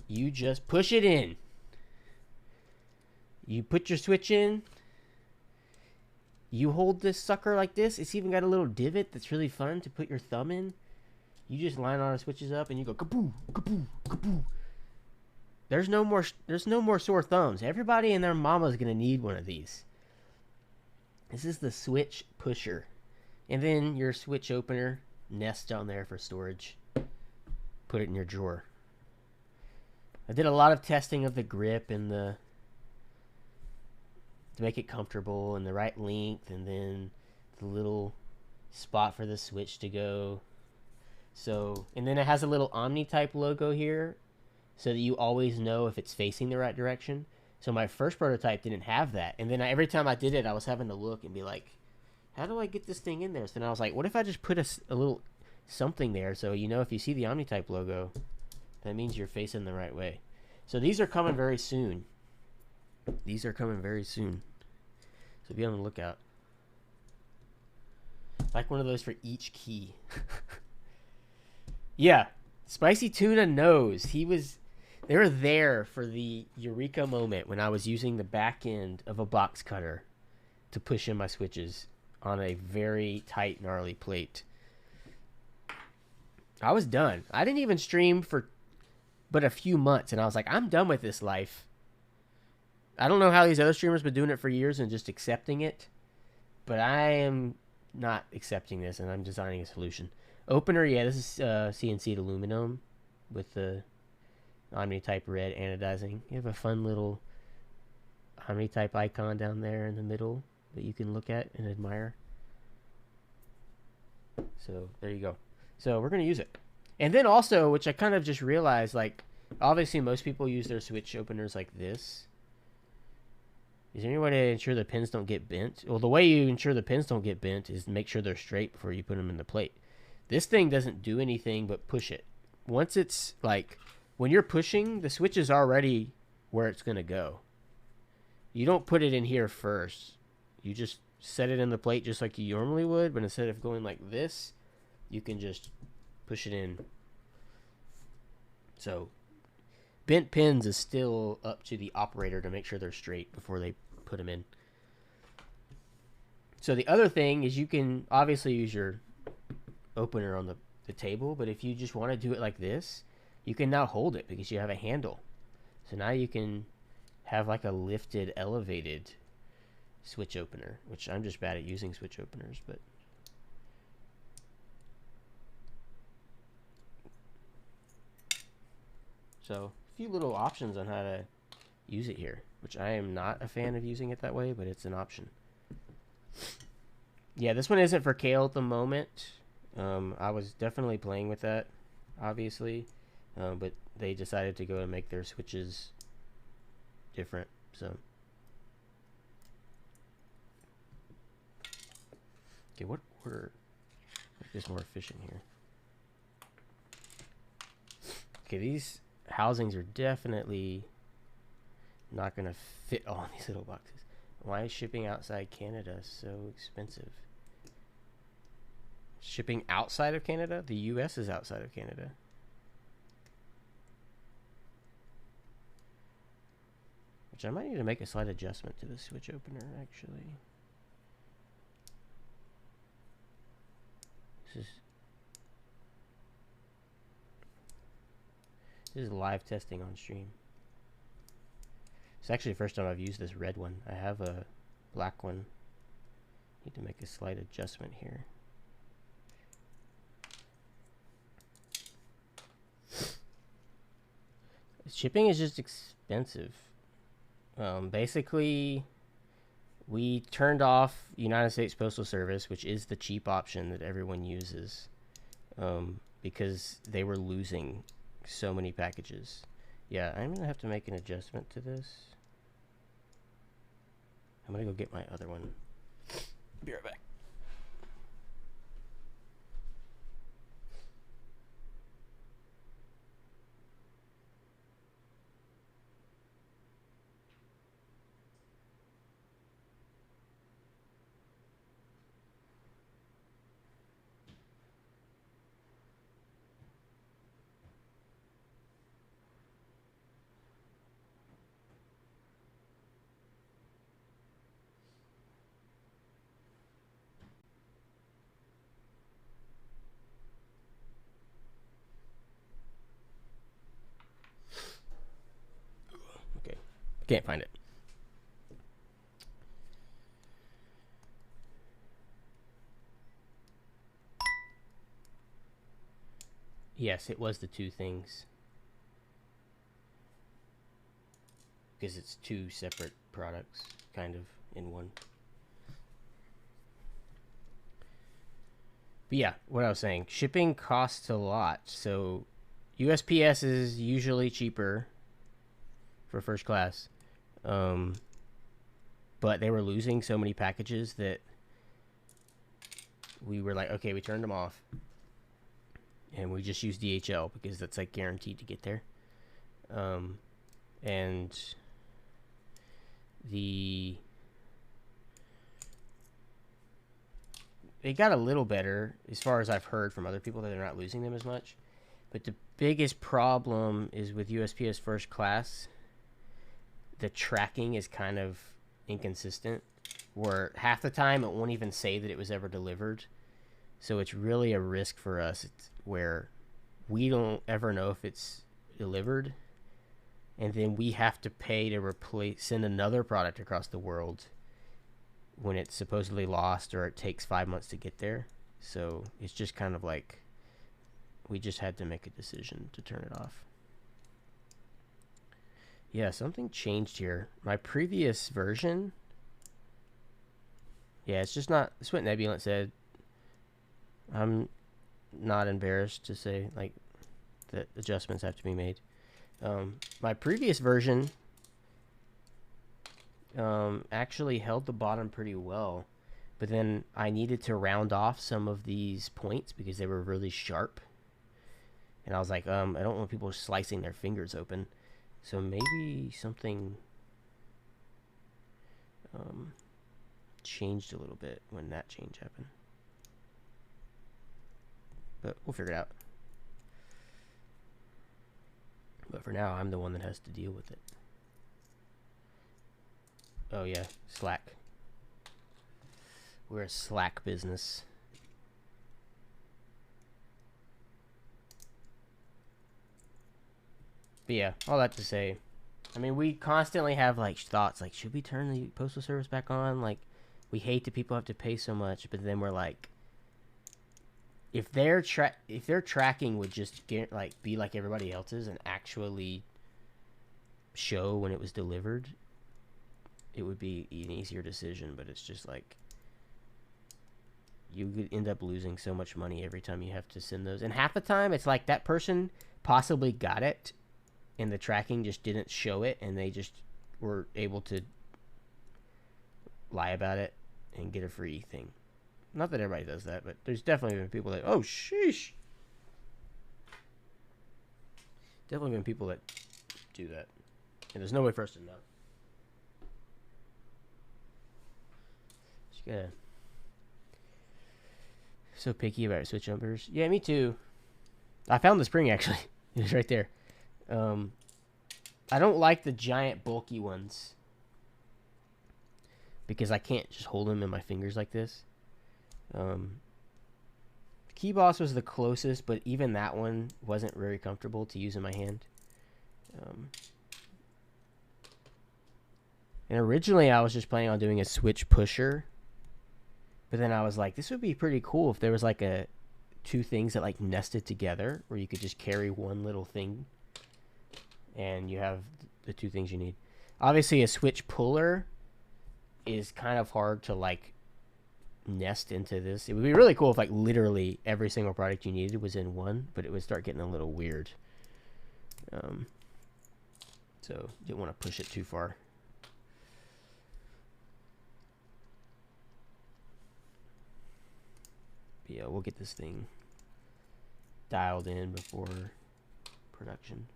You just push it in. You put your switch in. You hold this sucker like this. It's even got a little divot that's really fun to put your thumb in. You just line all the switches up and you go kaboo, kaboo, kaboo. There's no more sore thumbs. Everybody and their mama's gonna need one of these. This is the switch pusher. And then your switch opener nests down there for storage. Put it in your drawer. I did a lot of testing of the grip and to make it comfortable and the right length, and then the little spot for the switch to go. So, and then it has a little Omnitype logo here so that you always know if it's facing the right direction. So my first prototype didn't have that. And then every time I did it, I was having to look and be like, how do I get this thing in there? So then I was like, what if I just put a little something there so you know if you see the Omnitype logo, that means you're facing the right way. So these are coming very soon. These are coming very soon. So be on the lookout. Like one of those for each key. Yeah. Spicy Tuna knows. They were there for the eureka moment when I was using the back end of a box cutter to push in my switches on a very tight, gnarly plate. I was done. I didn't even stream for but a few months, and I was like, I'm done with this life. I don't know how these other streamers been doing it for years and just accepting it, but I am not accepting this, and I'm designing a solution. Opener, yeah, this is CNC'd aluminum with the Omni-type red anodizing. You have a fun little Omni-type icon down there in the middle that you can look at and admire. So there you go. So we're going to use it. And then also, which I kind of just realized, like, obviously most people use their switch openers like this. Is there any way to ensure the pins don't get bent? Well, the way you ensure the pins don't get bent is make sure they're straight before you put them in the plate. This thing doesn't do anything but push it. Once it's, like, when you're pushing, the switch is already where it's going to go. You don't put it in here first. You just set it in the plate just like you normally would, but instead of going like this, you can just push it in. So bent pins is still up to the operator to make sure they're straight before they put them in. So the other thing is you can obviously use your opener on the table, but if you just want to do it like this, you can now hold it because you have a handle. So now you can have like a lifted, elevated switch opener, which I'm just bad at using switch openers, but so a few little options on how to use it here, which I am not a fan of using it that way, but it's an option. Yeah, this one isn't for Kale at the moment. I was definitely playing with that, obviously, but they decided to go and make their switches different, so. Okay, what order? Make this more efficient here. Okay, these housings are definitely not going to fit all in these little boxes. Why is shipping outside Canada so expensive? Shipping outside of Canada? The US is outside of Canada. Which I might need to make a slight adjustment to the switch opener, actually. This is live testing on stream. It's actually the first time I've used this red one. I have a black one. Need to make a slight adjustment here. Shipping is just expensive. Basically, we turned off United States Postal Service, which is the cheap option that everyone uses, because they were losing so many packages. Yeah, I'm going to have to make an adjustment to this. I'm going to go get my other one. Be right back. Can't find it. Yes, it was the two things. Because it's two separate products, kind of, in one. But yeah, what I was saying, shipping costs a lot. So USPS is usually cheaper for first class. But they were losing so many packages that we were like, okay, we turned them off. And we just use DHL because that's like guaranteed to get there. And it got a little better as far as I've heard from other people that they're not losing them as much. But biggest problem is with USPS first class, the tracking is kind of inconsistent, where half the time it won't even say that it was ever delivered. So it's really a risk for us where we don't ever know if it's delivered, and then we have to pay to send another product across the world when it's supposedly lost or it takes 5 months to get there. So it's just kind of like we just had to make a decision to turn it off. Yeah, something changed here. My previous version, yeah, it's just not. It's what Nebulant said. I'm not embarrassed to say like that adjustments have to be made. My previous version actually held the bottom pretty well, but then I needed to round off some of these points because they were really sharp, and I was like, I don't want people slicing their fingers open, so maybe something changed a little bit when that change happened, but we'll figure it out. But for now, I'm the one that has to deal with it. Oh yeah, Slack. We're a Slack business. But yeah, all that to say, I mean, we constantly have like thoughts like, should we turn the postal service back on? Like, we hate that people have to pay so much, but then we're like, if their tracking would just get like be like everybody else's and actually show when it was delivered, it would be an easier decision. But it's just like you could end up losing so much money every time you have to send those, and half the time it's like that person possibly got it and the tracking just didn't show it, and they just were able to lie about it and get a free thing. Not that everybody does that, but there's definitely been people that, oh, sheesh. Definitely been people that do that. And there's no way for us to know. Just gotta... So picky about switch jumpers. Yeah, me too. I found the spring, actually. It's right there. I don't like the giant, bulky ones, because I can't just hold them in my fingers like this. Key Boss was the closest, but even that one wasn't very comfortable to use in my hand. And originally I was just planning on doing a switch pusher, but then I was like, this would be pretty cool if there was like two things that like nested together, where you could just carry one little thing and you have the two things you need. Obviously a switch puller is kind of hard to like nest into this. It would be really cool if like literally every single product you needed was in one, but it would start getting a little weird. So didn't want to push it too far. But yeah, we'll get this thing dialed in before production.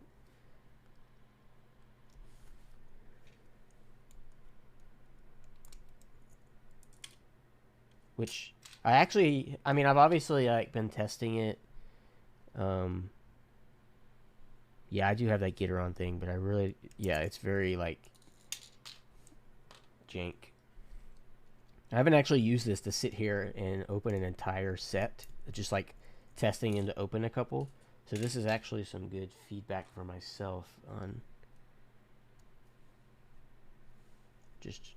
Which I mean, I've obviously like been testing it. Yeah, I do have that Gitteron thing, but it's very like jank. I haven't actually used this to sit here and open an entire set, just like testing and to open a couple. So this is actually some good feedback for myself on just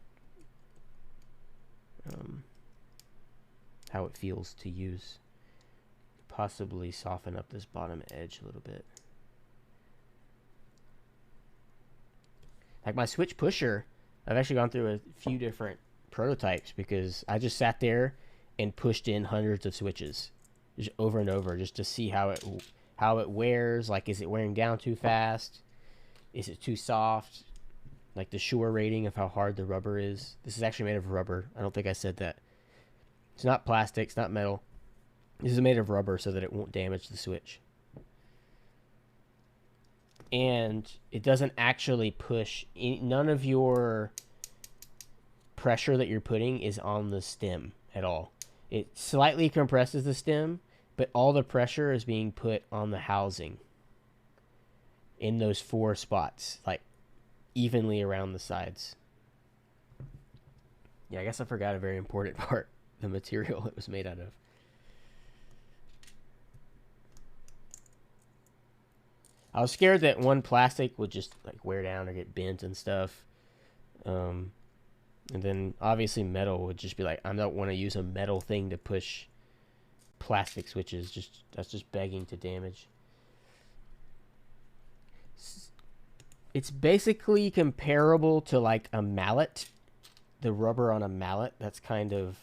how it feels to use. Possibly soften up this bottom edge a little bit. Like my switch pusher, I've actually gone through a few different prototypes because I just sat there and pushed in hundreds of switches just over and over just to see how it wears. Like, is it wearing down too fast? Is it too soft? Like the Shure rating of how hard the rubber is. This is actually made of rubber. I don't think I said that. It's not plastic. It's not metal. This is made of rubber so that it won't damage the switch. And it doesn't actually push. None of your pressure that you're putting is on the stem at all. It slightly compresses the stem, but all the pressure is being put on the housing. in those 4 spots, like evenly around the sides. Yeah, I guess I forgot a very important part, the material it was made out of. I was scared that one plastic would just like wear down or get bent and stuff. And then obviously metal would just be like, I don't want to use a metal thing to push plastic switches. That's just begging to damage. It's basically comparable to like a mallet, the rubber on a mallet. That's kind of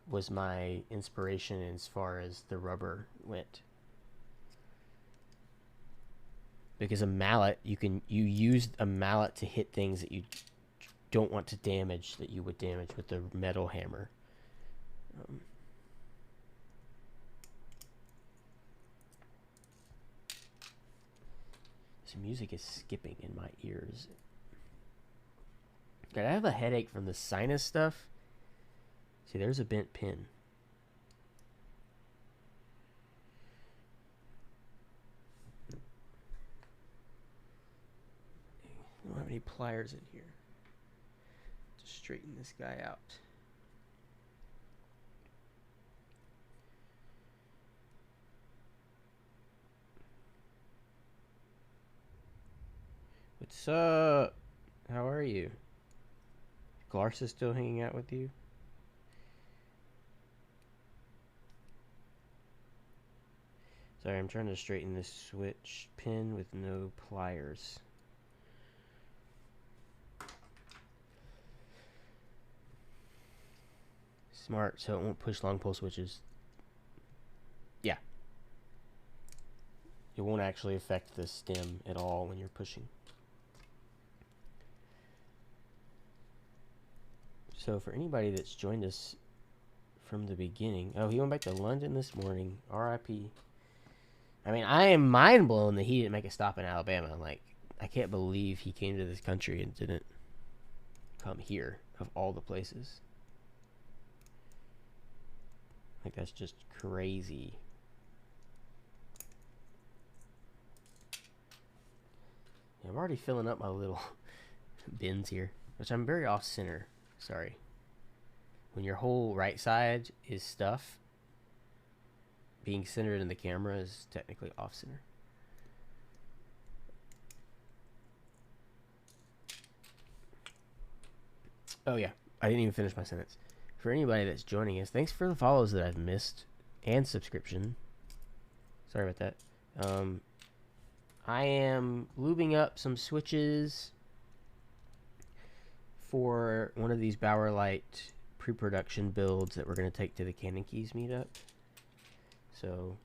was my inspiration as far as the rubber went. Because a mallet, you use a mallet to hit things that you don't want to damage, that you would damage with the metal hammer. This music is skipping in my ears. God, I have a headache from the sinus stuff. See, there's a bent pin. I don't have any pliers in here to straighten this guy out. What's up? How are you? Glarsa still hanging out with you? Sorry, I'm trying to straighten this switch pin with no pliers. Smart, so it won't push long pole switches. Yeah. It won't actually affect the stem at all when you're pushing. So for anybody that's joined us from the beginning, oh, he went back to London this morning. R.I.P. I mean, I am mind blown that he didn't make a stop in Alabama. I'm like, I can't believe he came to this country and didn't come here, of all the places. Like, that's just crazy. Yeah, I'm already filling up my little bins here, which I'm very off center. Sorry. When your whole right side is stuff, being centered in the camera is technically off center. Oh yeah, I didn't even finish my sentence. For anybody that's joining us, thanks for the follows that I've missed and subscription. Sorry about that. I am lubing up some switches for one of these Bauer Lite pre-production builds that we're going to take to the Cannon Keys meetup. So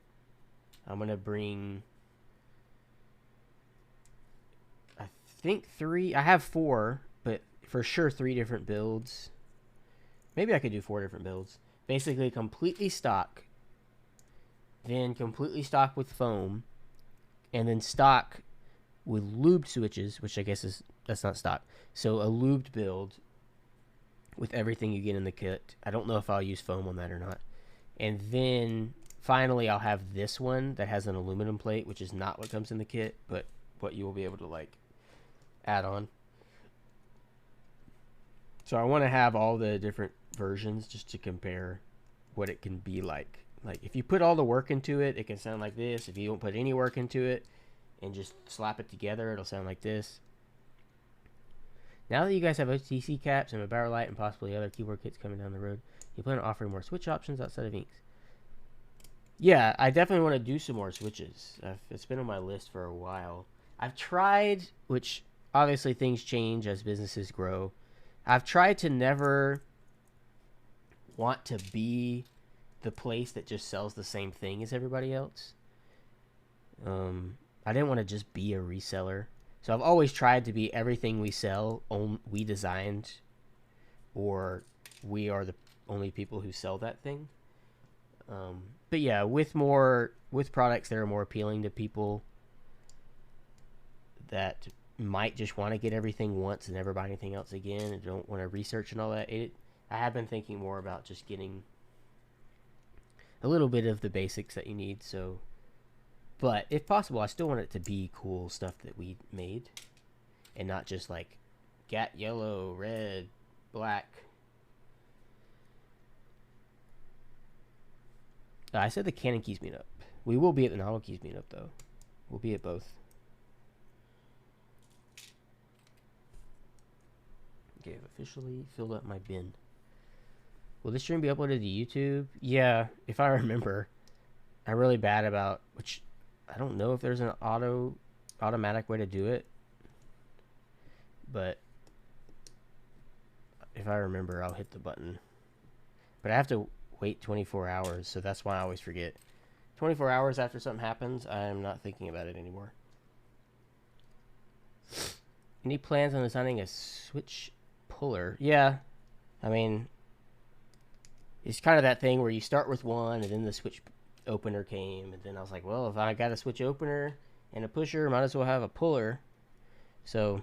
I'm going to bring, I think 3, I have 4, but for sure 3 different builds. Maybe I could do 4 different builds. Basically completely stock, then completely stock with foam, and then stock with lubed switches, which I guess that's not stock. So a lubed build with everything you get in the kit. I don't know if I'll use foam on that or not. And then finally I'll have this one that has an aluminum plate, which is not what comes in the kit, but what you will be able to like add on. So I want to have all the different versions just to compare what it can be like. Like if you put all the work into it, it can sound like this. If you don't put any work into it and just slap it together, it'll sound like this. Now that you guys have OTC caps and a Bauer Lite and possibly other keyboard kits coming down the road, you plan on offering more switch options outside of inks? Yeah, I definitely want to do some more switches. It's been on my list for a while. I've tried, which obviously things change as businesses grow. I've tried to never want to be the place that just sells the same thing as everybody else. I didn't want to just be a reseller. So I've always tried to be everything we sell, we designed, or we are the only people who sell that thing. But yeah, with products that are more appealing to people that might just want to get everything once and never buy anything else again and don't want to research and all that, I have been thinking more about just getting a little bit of the basics that you need. So But if possible, I still want it to be cool stuff that we made, and not just like gat yellow, red, black. I said the Canon Keys meetup. We will be at the Novel Keys meetup though. We'll be at both. Okay, I've officially filled up my bin. Will this stream be uploaded to YouTube? Yeah, if I remember. I'm really bad about, which I don't know if there's an automatic way to do it, but if I remember, I'll hit the button. But I have to wait 24 hours, so that's why I always forget. 24 hours after something happens, I'm not thinking about it anymore. Any plans on designing a switch puller? Yeah, I mean, it's kind of that thing where you start with one, and then the switch opener came, and then I was like, well, if I got a switch opener and a pusher, might as well have a puller. So,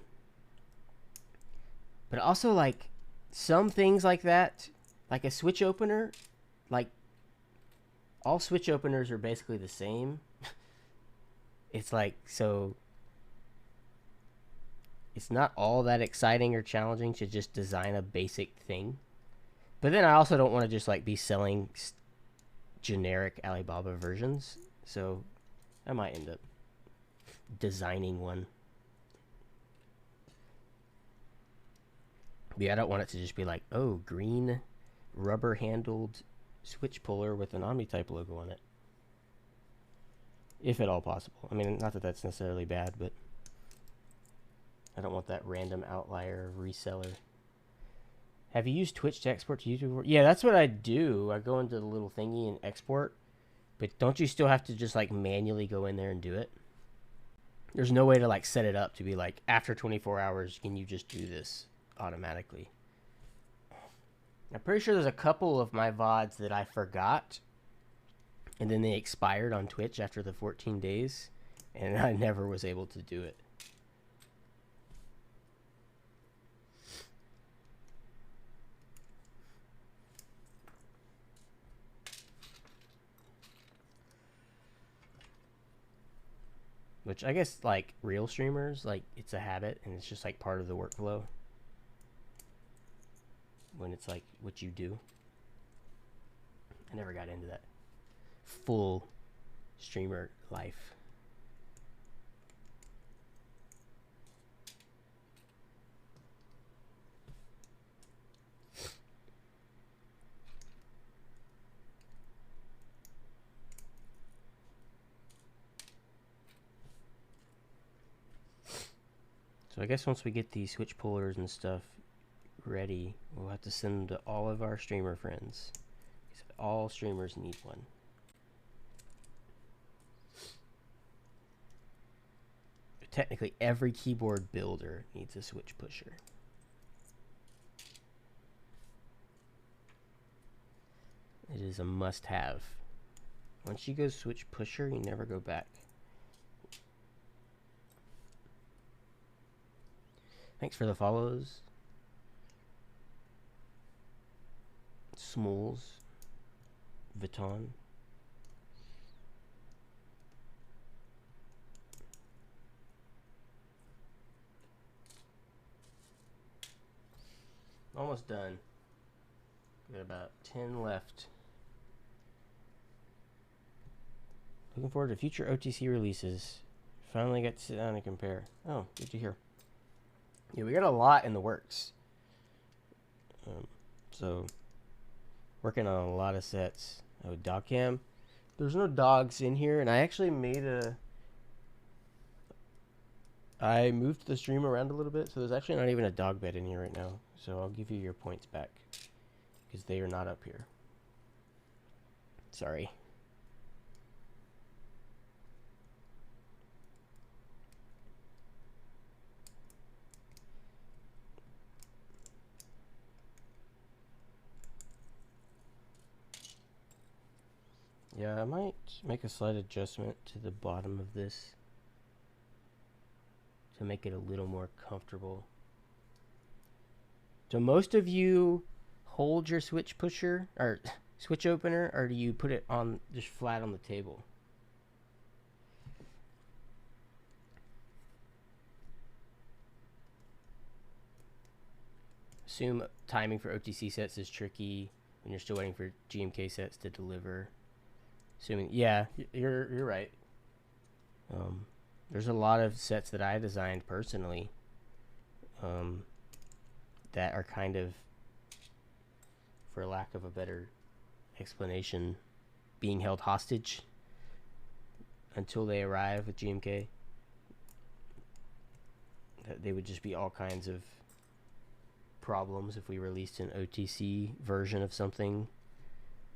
but also like some things like that, like a switch opener, like all switch openers are basically the same. It's like, so it's not all that exciting or challenging to just design a basic thing. But then I also don't want to just like be selling generic Alibaba versions, so I might end up designing one. But yeah, I don't want it to just be like, oh, green rubber handled switch puller with an Omnitype logo on it, if at all possible. I mean, not that that's necessarily bad, but I don't want that random outlier reseller. Have you used Twitch to export to YouTube before? Yeah, that's what I do. I go into the little thingy and export. But don't you still have to just like manually go in there and do it? There's no way to like set it up to be like, after 24 hours, can you just do this automatically? I'm pretty sure there's a couple of my VODs that I forgot. And then they expired on Twitch after the 14 days. And I never was able to do it. Which I guess, like, real streamers, like, it's a habit, and it's just, like, part of the workflow. When it's, like, what you do. I never got into that full streamer life. So I guess once we get these switch pullers and stuff ready, we'll have to send them to all of our streamer friends. All streamers need one. Technically, every keyboard builder needs a switch pusher. It is a must-have. Once you go switch pusher, you never go back. Thanks for the follows. Smalls. Vuitton. Almost done. Got about 10 left. Looking forward to future OTC releases. Finally got to sit down and compare. Oh, good to hear. Yeah, we got a lot in the works. So, working on a lot of sets. Oh, dog cam. There's no dogs in here, and I actually made I moved the stream around a little bit, so there's actually not even a dog bed in here right now. So I'll give you your points back, because they are not up here. Sorry. Yeah, I might make a slight adjustment to the bottom of this to make it a little more comfortable. Do most of you hold your switch pusher or switch opener, or do you put it on just flat on the table? Assume timing for OTC sets is tricky when you're still waiting for GMK sets to deliver. Assuming, yeah, you're right. There's a lot of sets that I designed personally that are kind of, for lack of a better explanation, being held hostage until they arrive with GMK. That they would just be all kinds of problems if we released an OTC version of something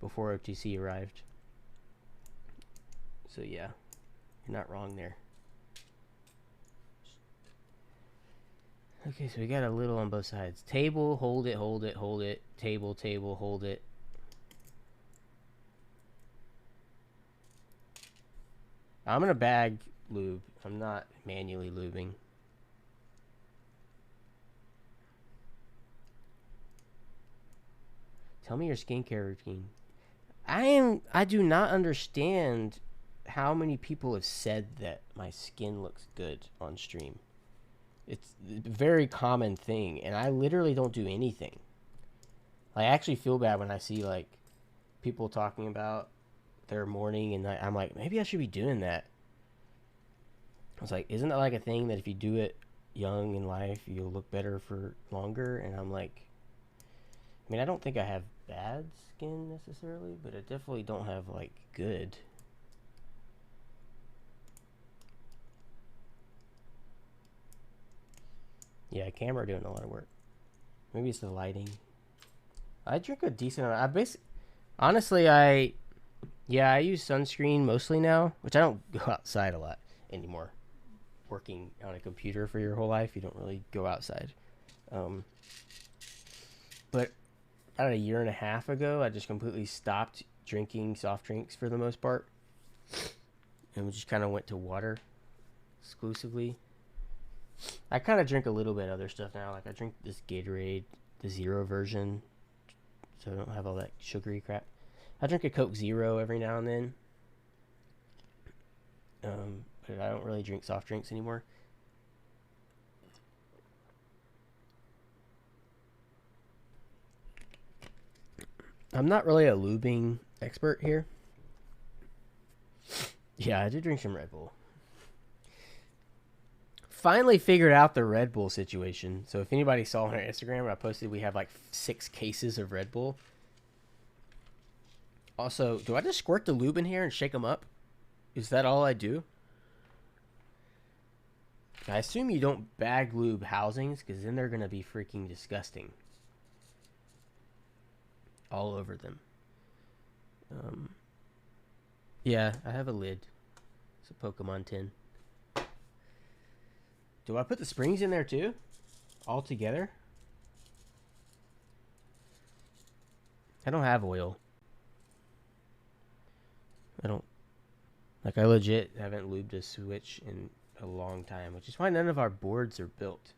before OTC arrived. So yeah, you're not wrong there. Okay, so we got a little on both sides. Table, hold it, hold it, hold it. Table, table, hold it. I'm gonna bag lube. I'm not manually lubing. Tell me your skincare routine. I do not understand how many people have said that my skin looks good on stream. It's a very common thing, and I literally don't do anything. I actually feel bad when I see like people talking about their morning and night. I'm like, maybe I should be doing that. I was like, isn't that like a thing that if you do it young in life, you'll look better for longer? And I'm like, I mean, I don't think I have bad skin necessarily, but I definitely don't have like good. Yeah, camera doing a lot of work. Maybe it's the lighting. I drink a decent amount. Honestly, I use sunscreen mostly now, which I don't go outside a lot anymore. Working on a computer for your whole life, you don't really go outside. But about a year and a half ago, I just completely stopped drinking soft drinks for the most part, and we just kind of went to water exclusively. I kind of drink a little bit other stuff now. Like I drink this Gatorade, the zero version, so I don't have all that sugary crap. I drink a Coke Zero every now and then. But I don't really drink soft drinks anymore. I'm not really a lubing expert here. Yeah, I do drink some Red Bull. Finally figured out the Red Bull situation. So if anybody saw on our Instagram, I posted we have like 6 cases of Red Bull. Also, do I just squirt the lube in here and shake them up? Is that all I do? I assume you don't bag lube housings, because then they're going to be freaking disgusting. All over them. Yeah, I have a lid. It's a Pokemon tin. Do I put the springs in there too? All together? I don't have oil. I legit haven't lubed a Switch in a long time, which is why none of our boards are built.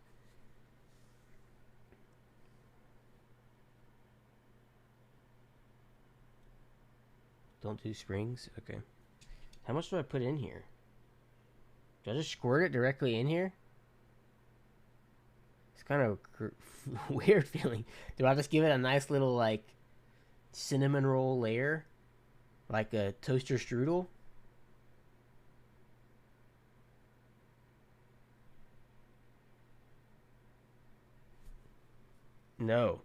Don't do springs? Okay. How much do I put in here? Do I just squirt it directly in here? It's kind of a weird feeling. Do I just give it a nice little, like, cinnamon roll layer? Like a toaster strudel? No.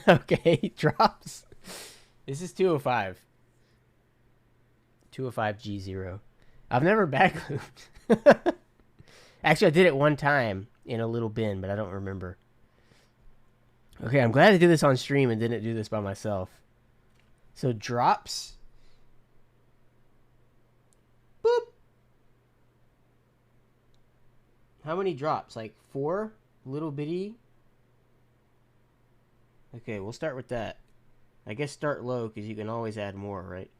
Okay, drops. This is 205. 205 G0. I've never bag lubed. Actually, I did it one time in a little bin, but I don't remember. Okay, I'm glad I did this on stream and didn't do this by myself. So drops. Boop. How many drops? Like 4? Little bitty? Okay, we'll start with that. I guess start low, because you can always add more, right?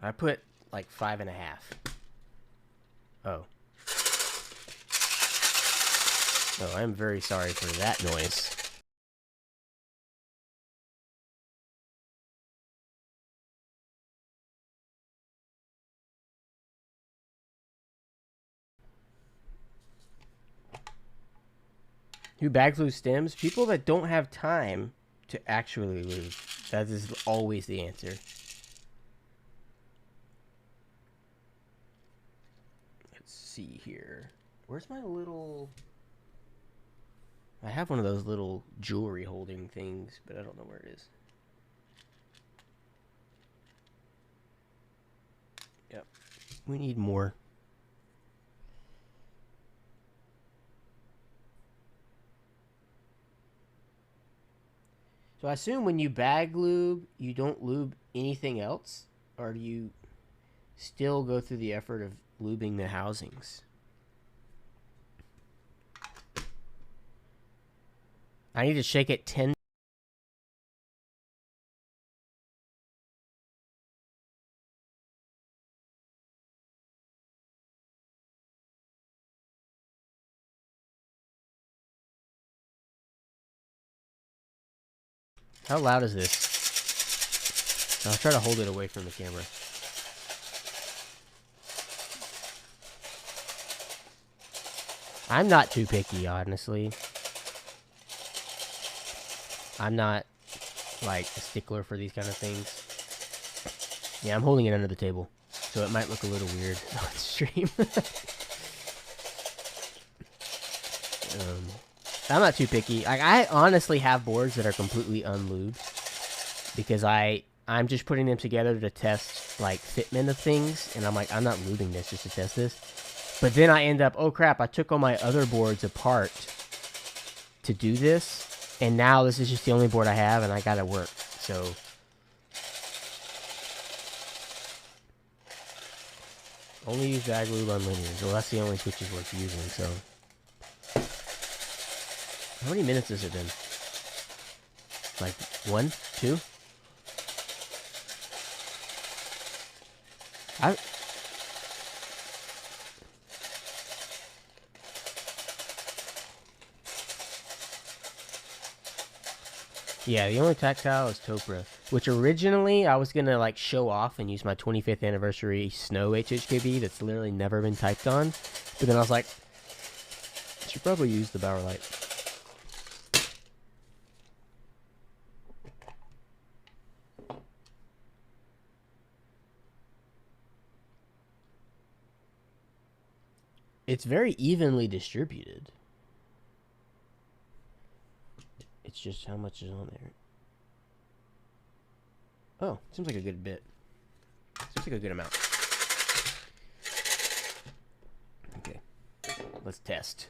I put like 5.5. Oh. Oh, I'm very sorry for that noise. Who bag glue stems? People that don't have time to actually lube. That is always the answer. Let's see here. Where's my little... I have one of those little jewelry holding things, but I don't know where it is. Yep. We need more. So I assume when you bag lube, you don't lube anything else? Or do you still go through the effort of lubing the housings? I need to shake it 10. How loud is this? I'll try to hold it away from the camera. I'm not too picky, honestly. I'm not, like, a stickler for these kind of things. Yeah, I'm holding it under the table, so it might look a little weird on stream. I'm not too picky. Like, I honestly have boards that are completely unlubed because I'm just putting them together to test, like, fitment of things, and I'm like, I'm not lubing this just to test this. But then I end up, oh crap, I took all my other boards apart to do this, and now this is just the only board I have, and I gotta work, so... Only use bag lube on linears. Well, that's the only switches worth using, so... How many minutes has it been? Like, 1? 2? Yeah, the only tactile is Topra, which originally I was gonna like show off and use my 25th anniversary Snow HHKB that's literally never been typed on, but then I was like, I should probably use the Bauer Lite. It's very evenly distributed. It's just how much is on there. Oh, seems like a good bit. Seems like a good amount. Okay, let's test.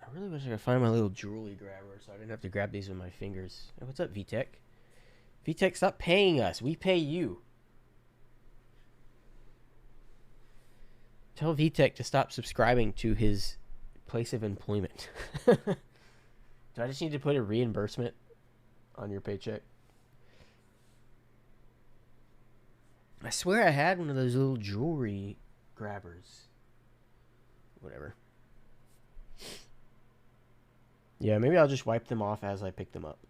I really wish I could find my little jewelry grabber so I didn't have to grab these with my fingers. Hey, what's up, VTech? VTech, stop paying us. We pay you. Tell VTech to stop subscribing to his place of employment. Do I just need to put a reimbursement on your paycheck? I swear I had one of those little jewelry grabbers. Whatever. Yeah, maybe I'll just wipe them off as I pick them up.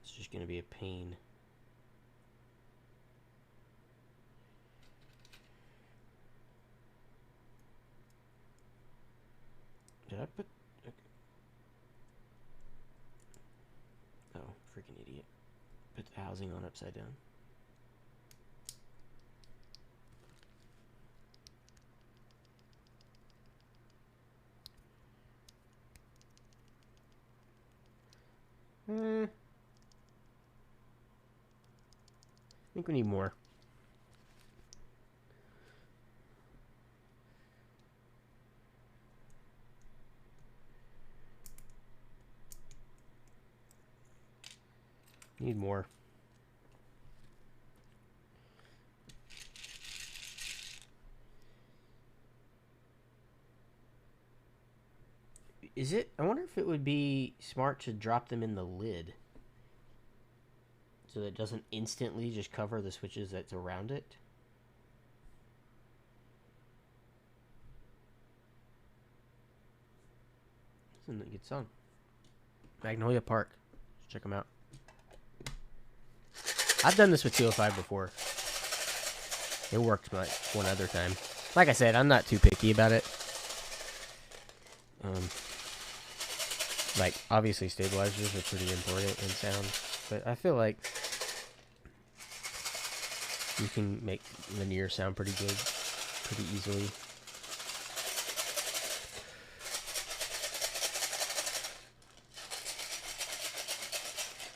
It's just gonna be a pain. Did I put... Okay. Oh, freaking idiot. Put the housing on upside down. I think we need more. Need more. Is it? I wonder if it would be smart to drop them in the lid so that it doesn't instantly just cover the switches that's around it. This is a good song. Magnolia Park. Check them out. I've done this with 205 before. It worked like one other time. Like I said, I'm not too picky about it. Like, obviously stabilizers are pretty important in sound, but I feel like you can make linear sound pretty good, pretty easily.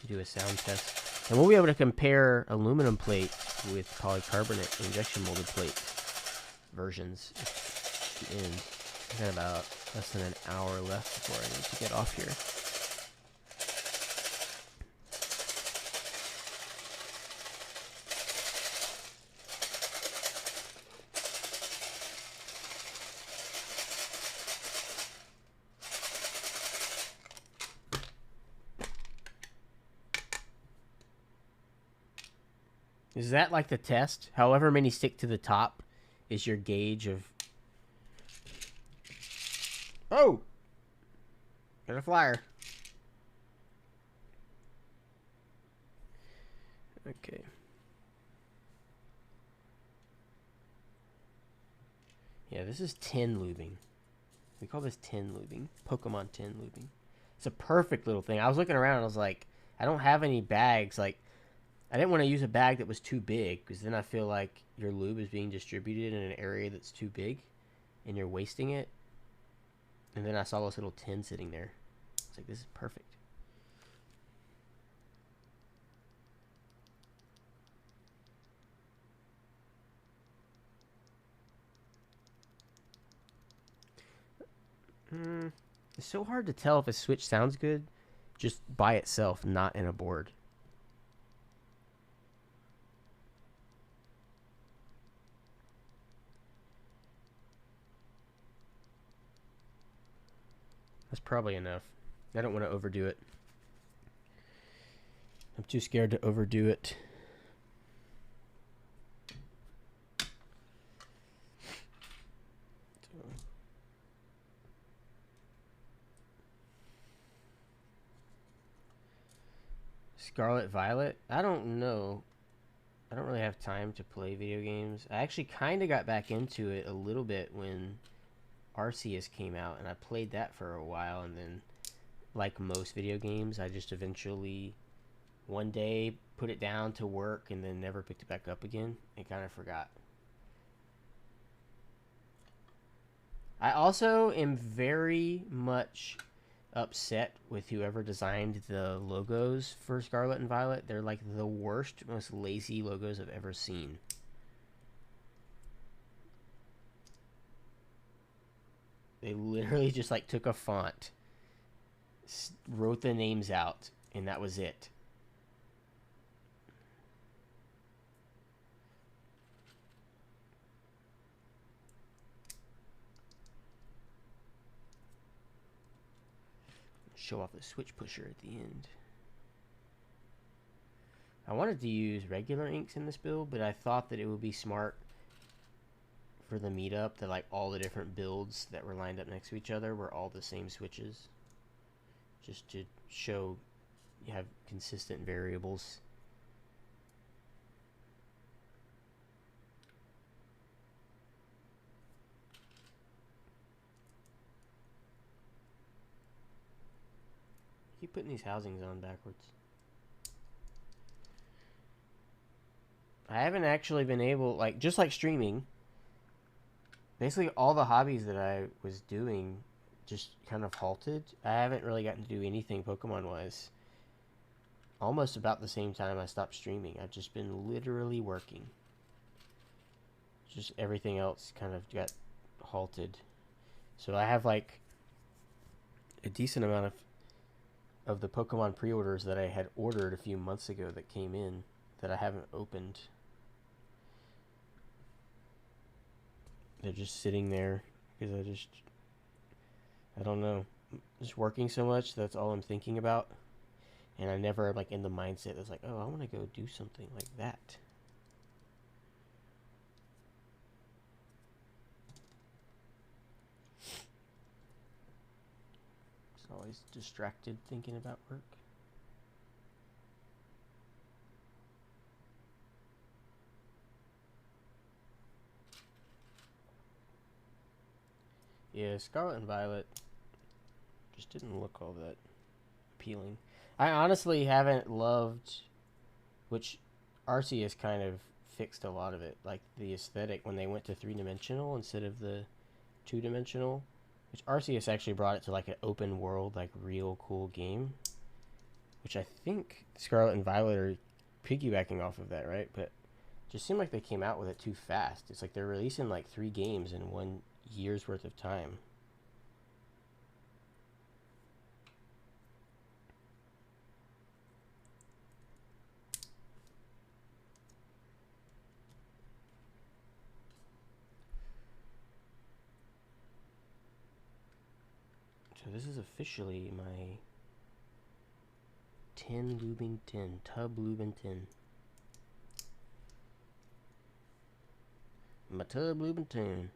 Do a sound test, and we'll be able to compare aluminum plate with polycarbonate injection molded plate versions at the end. I got about less than an hour left before I need to get off here. Is that like the test? However many stick to the top is your gauge of... Oh! Got a flyer. Okay. Yeah, this is tin lubing. We call this tin lubing. Pokemon tin lubing. It's a perfect little thing. I was looking around and I was like, I don't have any bags. Like, I didn't want to use a bag that was too big, because then I feel like your lube is being distributed in an area that's too big and you're wasting it. And then I saw this little tin sitting there. It's like, this is perfect. It's so hard to tell if a switch sounds good just by itself, not in a board. That's probably enough. I don't want to overdo it. I'm too scared to overdo it. Scarlet Violet? I don't know. I don't really have time to play video games. I actually kind of got back into it a little bit when Arceus came out, and I played that for a while, and then, like most video games, I just eventually one day put it down to work and then never picked it back up again and kind of forgot. I also am very much upset with whoever designed the logos for Scarlet and Violet. They're like the worst, most lazy logos I've ever seen. They literally just like took a font, wrote the names out, and that was it. Show off the switch pusher at the end. I wanted to use regular inks in this build, but I thought that it would be smart for the meetup that like all the different builds that were lined up next to each other were all the same switches, just to show you have consistent variables. Keep putting these housings on backwards. I haven't actually been able, like, just like streaming, basically all the hobbies that I was doing just kind of halted. I haven't really gotten to do anything Pokemon-wise. Almost about the same time I stopped streaming. I've just been literally working. Just everything else kind of got halted. So I have, like, a decent amount of the Pokemon pre-orders that I had ordered a few months ago that came in that I haven't opened. They're just sitting there because I don't know, just working so much, that's all I'm thinking about. And I never like in the mindset that's like, oh, I want to go do something like that. Just always distracted thinking about work. Yeah, Scarlet and Violet just didn't look all that appealing. I honestly haven't loved, which Arceus kind of fixed a lot of it, like the aesthetic when they went to 3-dimensional instead of the 2-dimensional, which Arceus actually brought it to like an open world, like real cool game, which I think Scarlet and Violet are piggybacking off of that, right? But it just seemed like they came out with it too fast. It's like they're releasing like 3 games in 1 year's worth of time. So this is officially my Lubing 10, Tub Lubin 10. My Tub Lubin 10.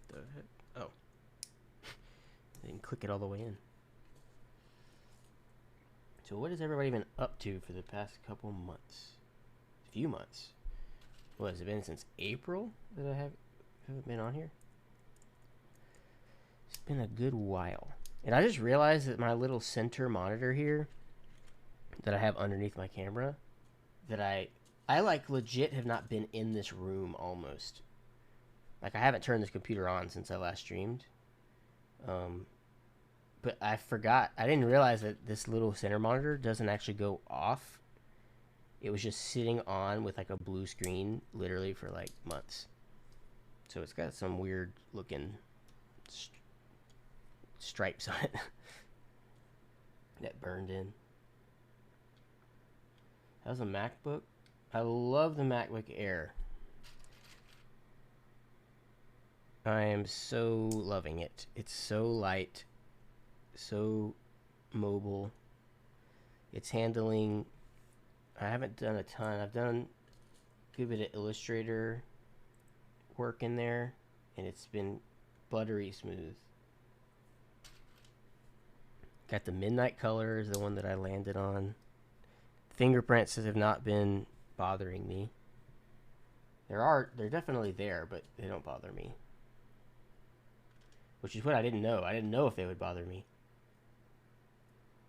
The heck? Oh. I didn't click it all the way in. So what has everybody been up to for the past couple months? Few months. What has it been since April that I haven't been on here? It's been a good while. And I just realized that my little center monitor here that I have underneath my camera, that I like legit have not been in this room almost. Like I haven't turned this computer on since I last streamed. But I forgot. I didn't realize that this little center monitor doesn't actually go off. It was just sitting on with like a blue screen literally for like months. So it's got some weird looking stripes on it that burned in. How's the MacBook? I love the MacBook Air. I am so loving it. It's so light, so mobile. It's handling, I haven't done a ton. I've done a good bit of Illustrator work in there, and it's been buttery smooth. Got the midnight color is the one that I landed on. Fingerprints have not been bothering me. They're definitely there, but they don't bother me. Which is what I didn't know. I didn't know if they would bother me.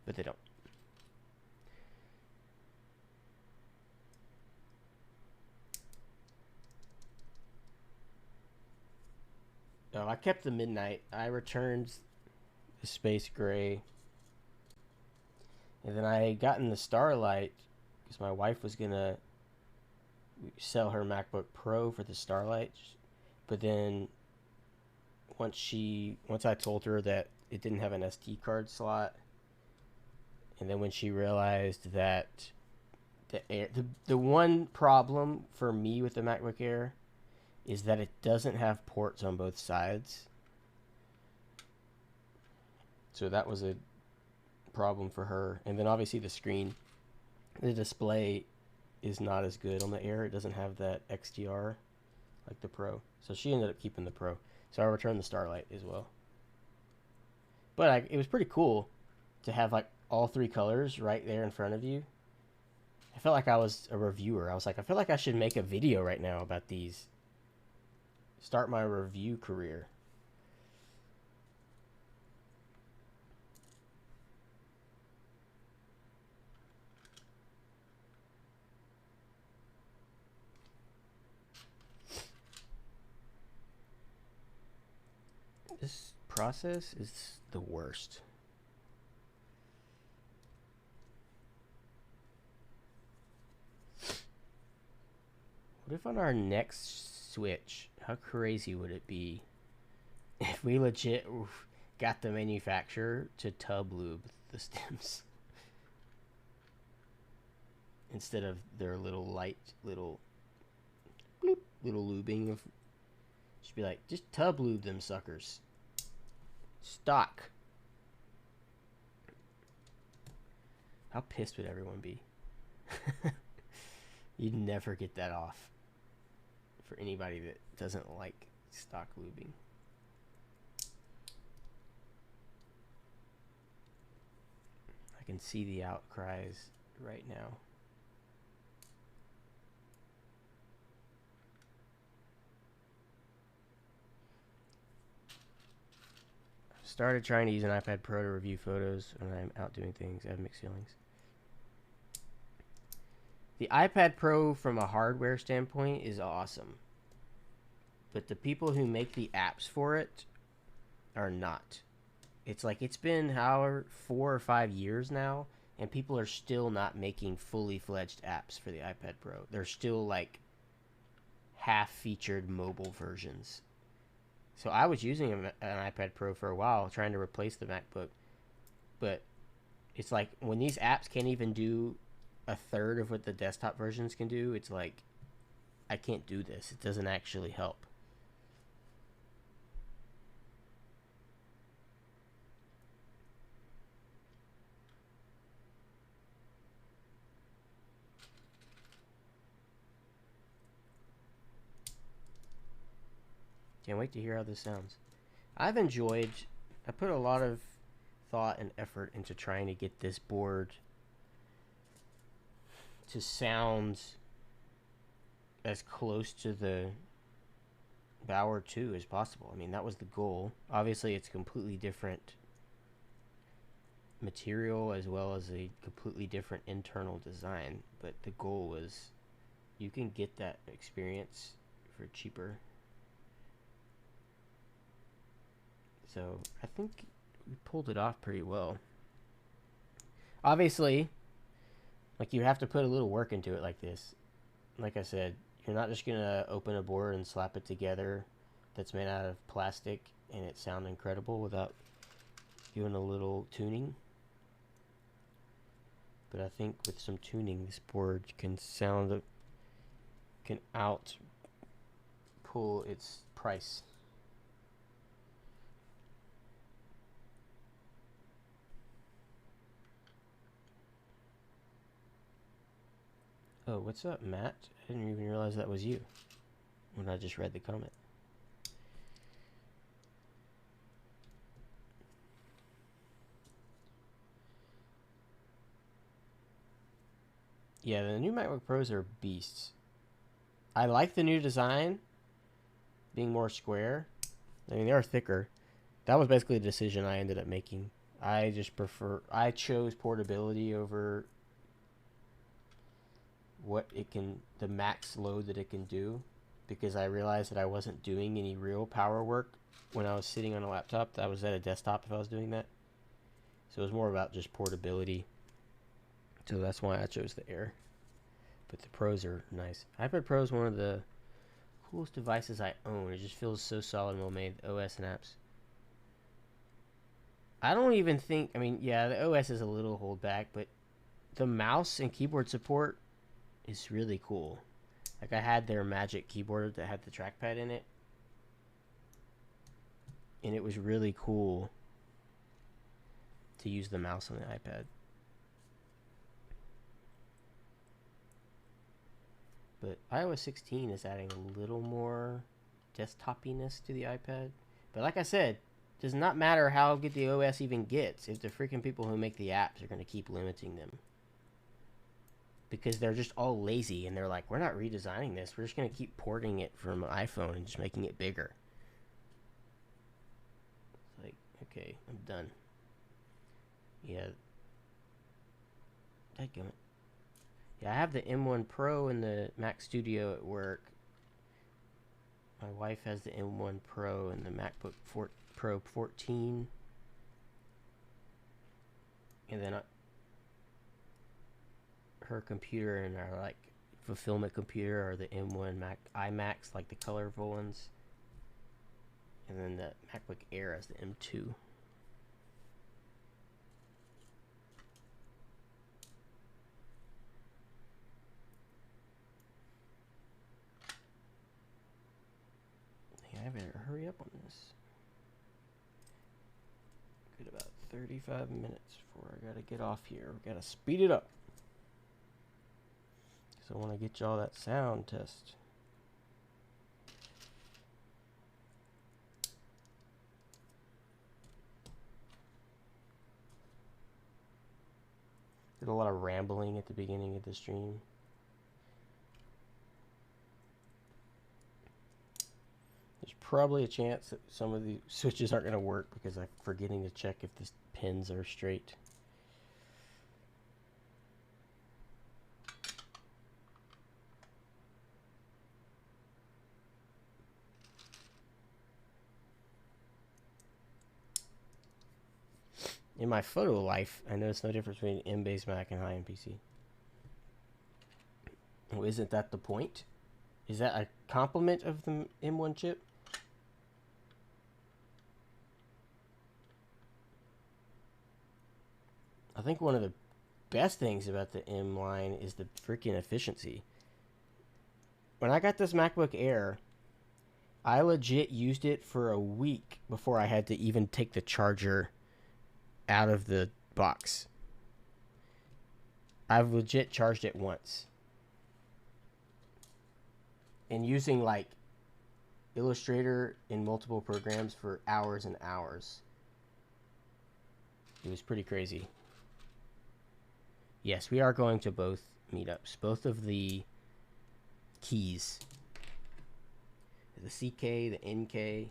But they don't. Oh, I kept the midnight. I returned the space gray. And then I got in the Starlight because my wife was going to sell her MacBook Pro for the Starlight. But then once I told her that it didn't have an SD card slot, and then when she realized that the one problem for me with the MacBook Air is that it doesn't have ports on both sides. So that was a problem for her. And then obviously the display is not as good on the Air. It doesn't have that XDR like the Pro. So she ended up keeping the Pro. So I returned the Starlight as well. But it was pretty cool to have like all 3 colors right there in front of you. I felt like I was a reviewer. I was like, I feel like I should make a video right now about these. Start my review career. This process is the worst. What if on our next Switch, how crazy would it be if we legit got the manufacturer to tub lube the stems instead of their little light little bloop, little lubing of, just be like, just tub lube them suckers. Stock. How pissed would everyone be? You'd never get that off for anybody that doesn't like stock lubing. I can see the outcries right now. Started trying to use an iPad Pro to review photos when I'm out doing things. I have mixed feelings. The iPad Pro from a hardware standpoint is awesome. But the people who make the apps for it are not. It's like it's been 4 or 5 years now, and people are still not making fully fledged apps for the iPad Pro. They're still like half-featured mobile versions. So I was using an iPad Pro for a while, trying to replace the MacBook. But it's like when these apps can't even do a third of what the desktop versions can do, it's like, I can't do this. It doesn't actually help. Can't wait to hear how this sounds. I put a lot of thought and effort into trying to get this board to sound as close to the Bauer 2 as possible. I mean, that was the goal. Obviously, it's completely different material as well as a completely different internal design, but the goal was you can get that experience for cheaper. So I think we pulled it off pretty well. Obviously, like, you have to put a little work into it like this. Like I said, you're not just gonna open a board and slap it together that's made out of plastic and it sound incredible without doing a little tuning. But I think with some tuning, this board can out pull its price. Oh, what's up, Matt? I didn't even realize that was you when I just read the comment. Yeah, the new MacBook Pros are beasts. I like the new design, being more square. I mean, they are thicker. That was basically the decision I ended up making. I chose portability over the max load that it can do, because I realized that I wasn't doing any real power work when I was sitting on a laptop. I was at a desktop if I was doing that. So it was more about just portability. So that's why I chose the Air. But the Pros are nice. iPad Pro is one of the coolest devices I own. It just feels so solid and well made. OS and apps. I don't even think, I mean, yeah, the OS is a little holdback, but the mouse and keyboard support is really cool. Like, I had their Magic keyboard that had the trackpad in it, and it was really cool to use the mouse on the iPad. But iOS 16 is adding a little more desktopiness to the iPad. But like I said, it does not matter how good the OS even gets if the freaking people who make the apps are going to keep limiting them. Because they're just all lazy, and they're like, we're not redesigning this. We're just going to keep porting it from an iPhone and just making it bigger. It's like, okay, I'm done. Yeah. Dadgummit. Yeah, I have the M1 Pro in the Mac Studio at work. My wife has the M1 Pro and the MacBook Pro 14. And then her computer and our like fulfillment computer are the M1 iMacs, like the colorful ones. And then the MacBook Air has the M2. I better hurry up on this. Good, about 35 minutes before I gotta get off here. We gotta speed it up, because I want to get y'all that sound test. Did a lot of rambling at the beginning of the stream. There's probably a chance that some of the switches aren't going to work because I'm forgetting to check if the pins are straight. In my photo life, I noticed no difference between M-based Mac and high-end PC. Oh, isn't that the point? Is that a complement of the M1 chip? I think one of the best things about the M line is the freaking efficiency. When I got this MacBook Air, I legit used it for a week before I had to even take the charger out of the box. I've legit charged it once. And using like Illustrator in multiple programs for hours and hours. It was pretty crazy. Yes, we are going to both meetups. Both of the keys. The CK, the NK.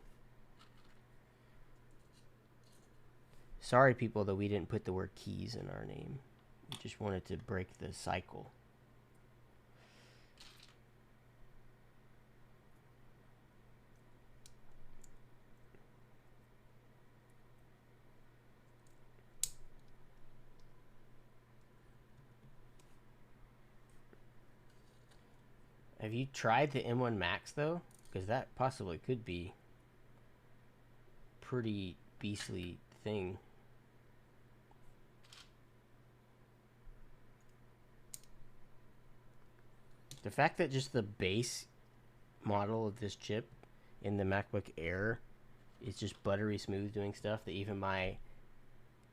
Sorry, people, that we didn't put the word keys in our name. We just wanted to break the cycle. Have you tried the M1 Max, though? Because that possibly could be pretty beastly thing. The fact that just the base model of this chip in the MacBook Air is just buttery smooth doing stuff that even my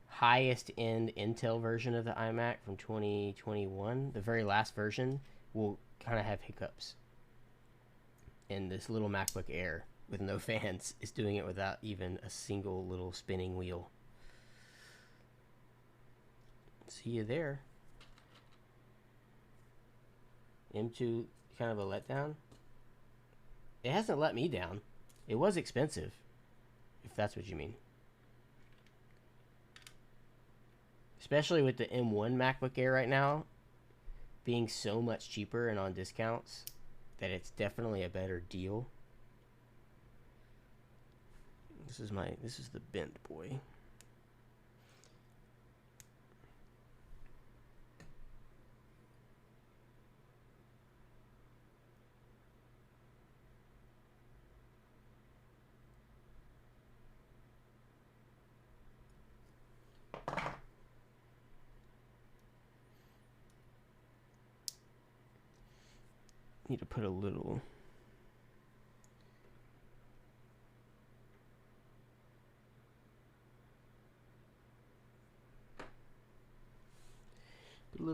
highest end Intel version of the iMac from 2021, the very last version, will kind of have hiccups. And this little MacBook Air with no fans is doing it without even a single little spinning wheel. See you there. M2, kind of a letdown. It hasn't let me down. It was expensive, if that's what you mean. Especially with the M1 MacBook Air right now being so much cheaper and on discounts that it's definitely a better deal. This is the bent boy. Need to put a little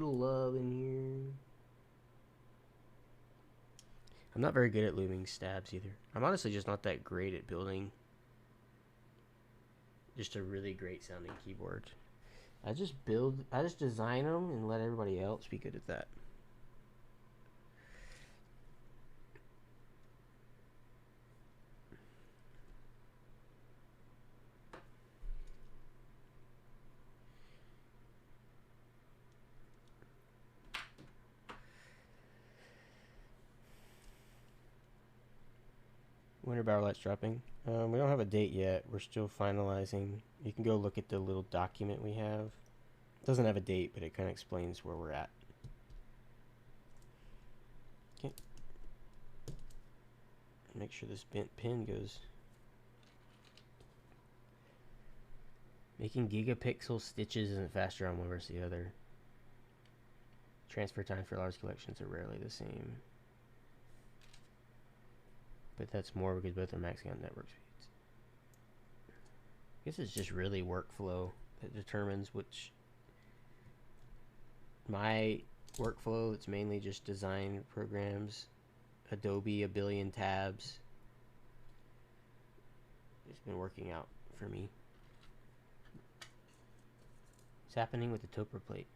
love in here. I'm not very good at looming stabs either. I'm honestly just not that great at building just a really great sounding keyboard. I just design them and let everybody else be good at that. Winter Bauer Lite's dropping. We don't have a date yet. We're still finalizing. You can go look at the little document we have. It doesn't have a date, but it kind of explains where we're at. Okay. Make sure this bent pin goes. Making gigapixel stitches isn't faster on one versus the other. Transfer time for large collections are rarely the same. But that's more because both are maxing out network speeds. I guess it's just really workflow that determines which. My workflow, it's mainly just design programs, Adobe, a billion tabs. It's been working out for me. What's happening with the Topper plate?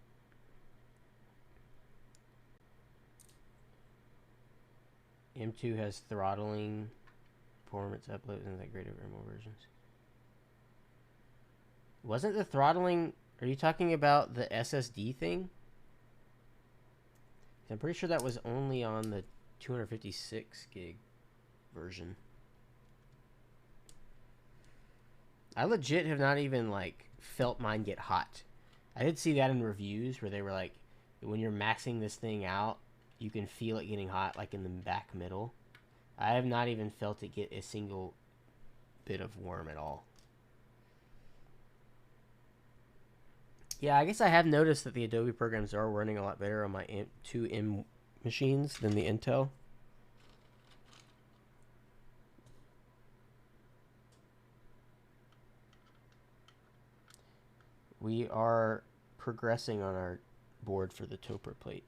M2 has throttling performance upload isn't that great over more versions. Wasn't the throttling... Are you talking about the SSD thing? I'm pretty sure that was only on the 256 gig version. I legit have not even, like, felt mine get hot. I did see that in reviews where they were like, when you're maxing this thing out, you can feel it getting hot, like, in the back middle. I have not even felt it get a single bit of warm at all. Yeah, I guess I have noticed that the Adobe programs are running a lot better on my 2M machines than the Intel. We are progressing on our board for the Topper plate.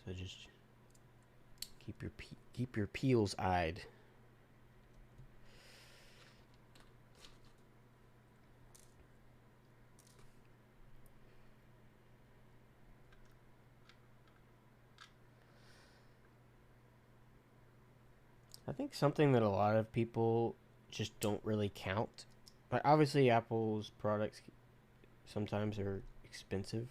So just keep your peels eyed. I think something that a lot of people just don't really count. But obviously Apple's products sometimes are expensive.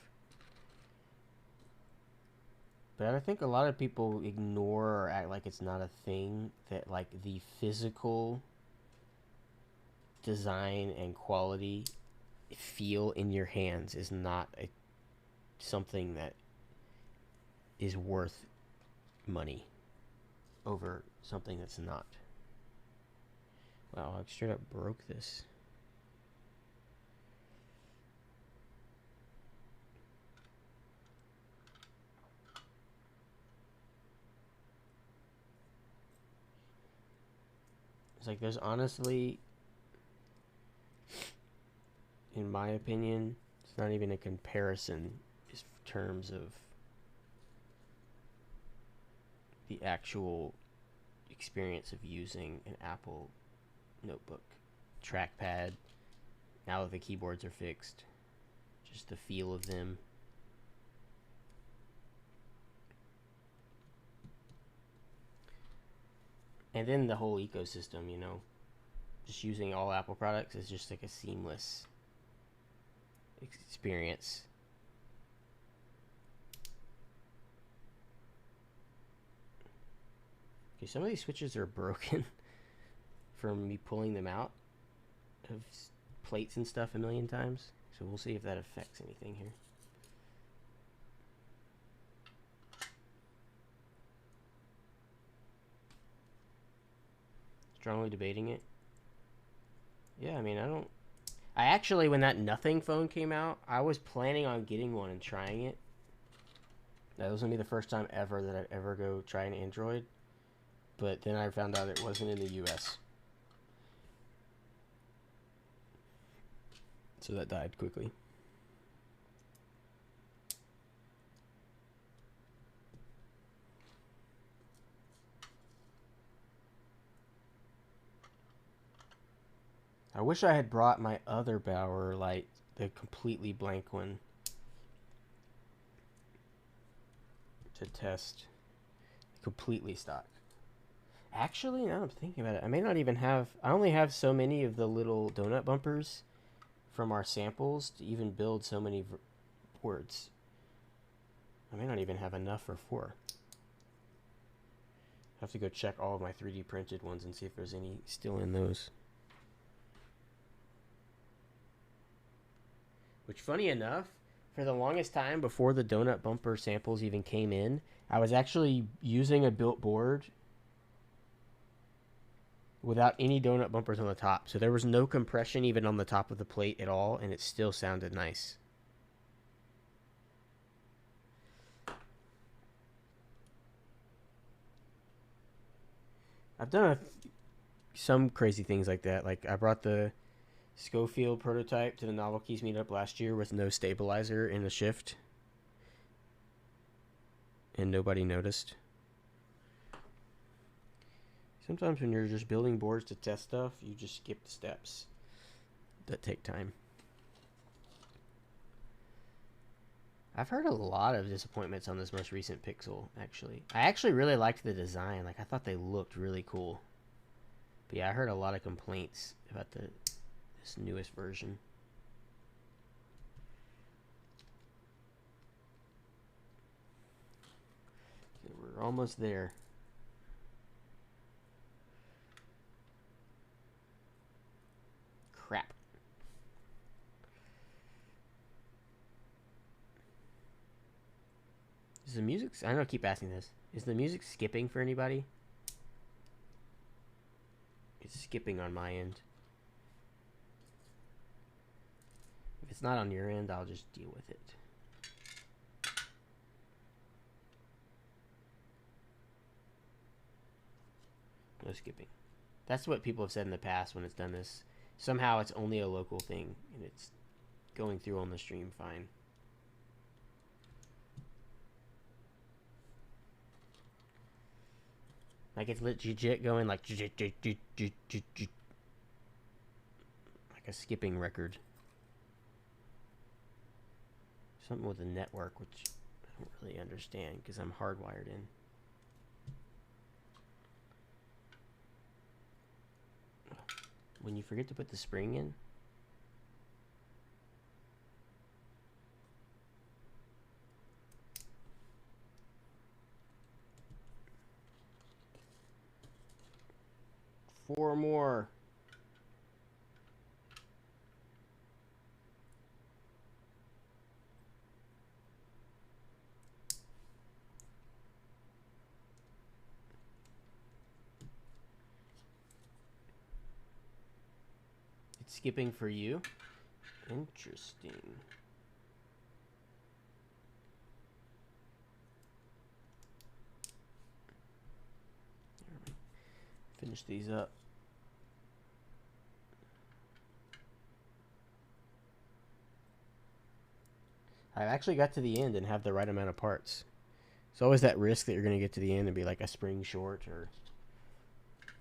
But I think a lot of people ignore or act like it's not a thing, that like the physical design and quality feel in your hands is not something that is worth money over something that's not. Wow, I straight up broke this. It's like there's honestly, in my opinion, it's not even a comparison in terms of the actual experience of using an Apple notebook trackpad. Now that the keyboards are fixed, just the feel of them. And then the whole ecosystem, you know, just using all Apple products is just like a seamless experience. Okay, some of these switches are broken from me pulling them out of plates and stuff a million times. So we'll see if that affects anything here. Strongly debating it. Yeah, I mean, I actually, when that Nothing phone came out, I was planning on getting one and trying it. That was going to be the first time ever that I'd ever go try an Android. But then I found out it wasn't in the US. So that died quickly. I wish I had brought my other Bauer Lite, the completely blank one, to test. Completely stock. Actually, now I'm thinking about it, I may not even have... I only have so many of the little donut bumpers from our samples to even build so many boards. I may not even have enough for 4. I have to go check all of my 3D printed ones and see if there's any still in those. Which, funny enough, for the longest time before the donut bumper samples even came in, I was actually using a built board without any donut bumpers on the top. So there was no compression even on the top of the plate at all, and it still sounded nice. I've done some crazy things like that. Like, I brought the Schofield prototype to the Novel Keys meetup last year with no stabilizer in the shift, and nobody noticed. Sometimes when you're just building boards to test stuff, you just skip the steps that take time. I've heard a lot of disappointments on this most recent Pixel, actually. I actually really liked the design. Like, I thought they looked really cool. But yeah, I heard a lot of complaints about this newest version. Okay, we're almost there. Crap. Is the music... I know I keep asking this. Is the music skipping for anybody? It's skipping on my end. If it's not on your end, I'll just deal with it. No skipping. That's what people have said in the past when it's done this. Somehow it's only a local thing, and it's going through on the stream fine. Like it's legit going like a skipping record. Something with the network, which I don't really understand because I'm hardwired in. When you forget to put the spring in. Four more. It's skipping for you. Interesting. Finish these up. I actually got to the end and have the right amount of parts. It's always that risk that you're going to get to the end and be like a spring short or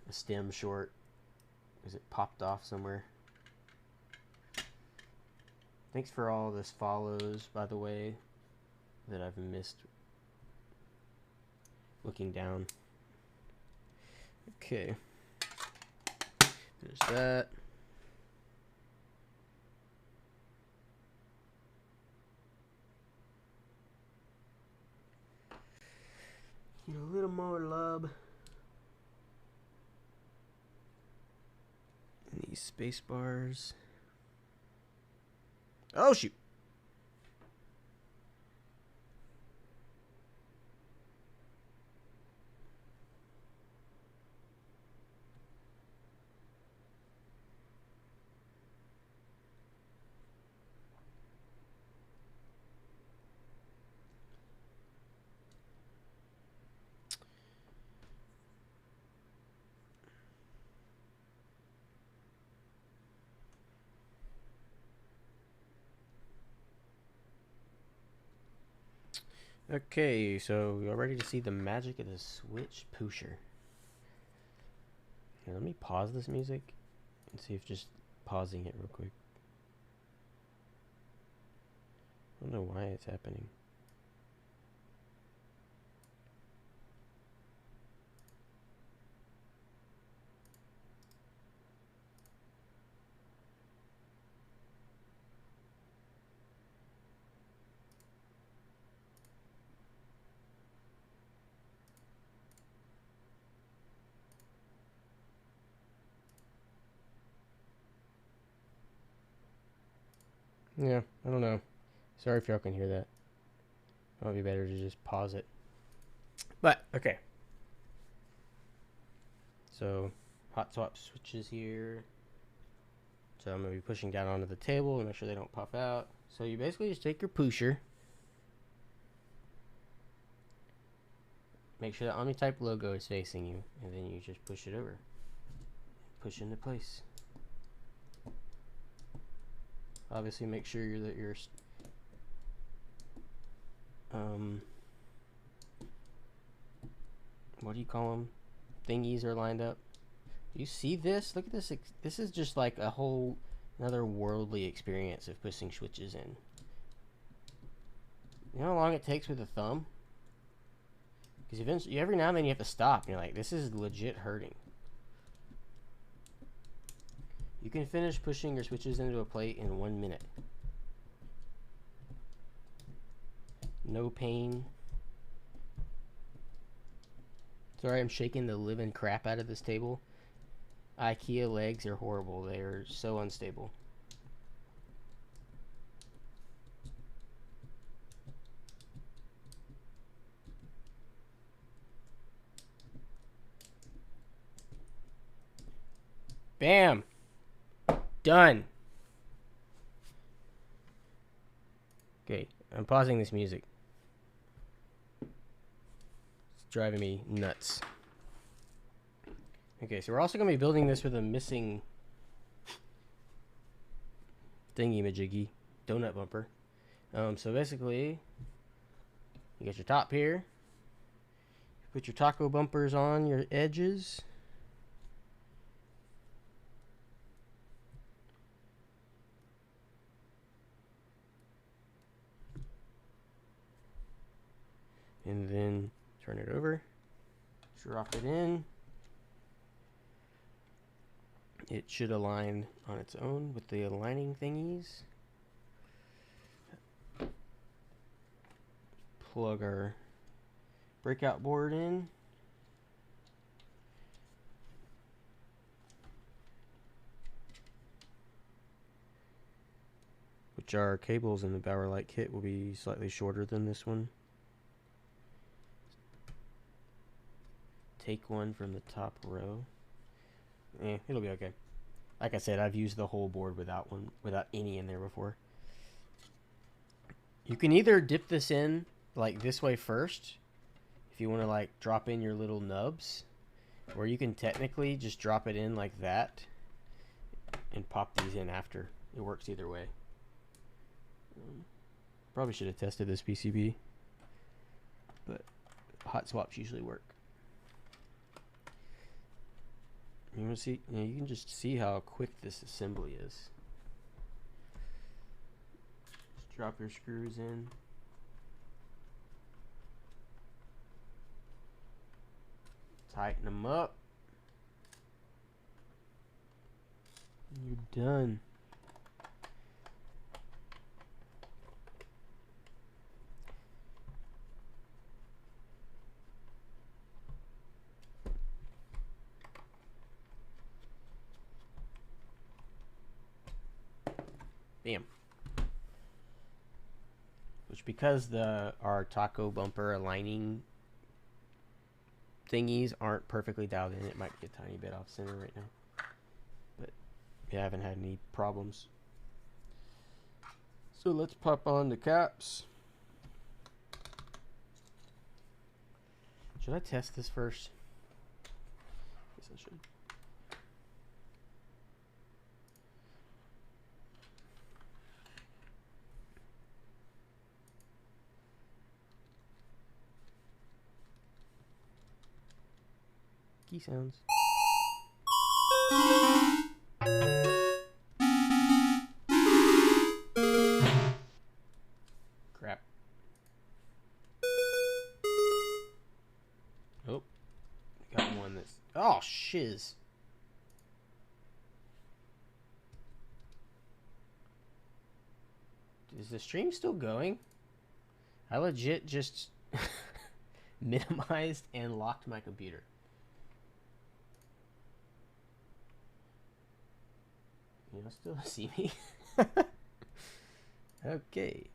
a stem short because it popped off somewhere. Thanks for all this follows, by the way, that I've missed looking down. Okay. There's that. A little more love. And these space bars. Oh, shoot. Okay, so you're ready to see the magic of the switch pusher. Here, let me pause this music and see if just pausing it real quick. I don't know why it's happening. Yeah, I don't know. Sorry if y'all can hear that. It might be better to just pause it. But, okay. So, hot swap switches here. So I'm going to be pushing down onto the table and make sure they don't pop out. So you basically just take your pusher. Make sure the Omnitype logo is facing you. And then you just push it over. Push into place. Obviously make sure that your what do you call them? Thingies are lined up. You see this? Look at this. This is just like a whole another worldly experience of pushing switches in. You know how long it takes with a thumb? Because eventually, every now and then you have to stop. And you're like, this is legit hurting. You can finish pushing your switches into a plate in 1 minute. No pain. Sorry, I'm shaking the living crap out of this table. IKEA legs are horrible. They are so unstable. Bam! Done! Okay, I'm pausing this music. It's driving me nuts. Okay, so we're also going to be building this with a missing thingy-majiggy donut bumper. So basically, you get your top here. Put your taco bumpers on your edges. And then turn it over. Drop it in. It should align on its own with the aligning thingies. Plug our breakout board in. Which our cables in the Bauer Lite kit will be slightly shorter than this one. Take one from the top row. It'll be okay. Like I said, I've used the whole board without any in there before. You can either dip this in like this way first, if you want to like drop in your little nubs, or you can technically just drop it in like that and pop these in after. It works either way. Probably should have tested this PCB, but hot swaps usually work. You want to see? You can just see how quick this assembly is. Just drop your screws in. Tighten them up. You're done. Bam. Which, because our taco bumper aligning thingies aren't perfectly dialed in, it might be a tiny bit off center right now. But we haven't had any problems. So let's pop on the caps. Should I test this first? Guess I should. Key sounds. Crap. Oh, got one that's. Oh, shiz. Is the stream still going? I legit just minimized and locked my computer. You still see me? Okay.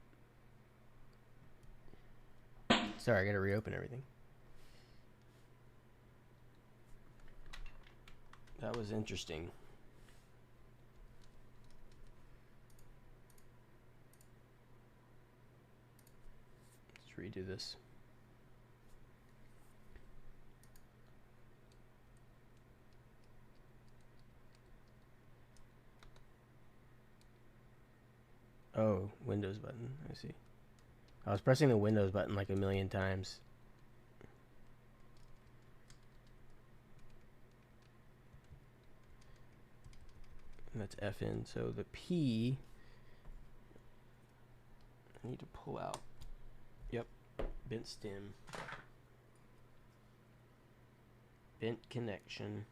Sorry, I gotta reopen everything. That was interesting. Let's redo this. Oh, Windows button. I see. I was pressing the Windows button like a million times. And that's FN. So the P, I need to pull out. Yep. Bent stem. Bent connection.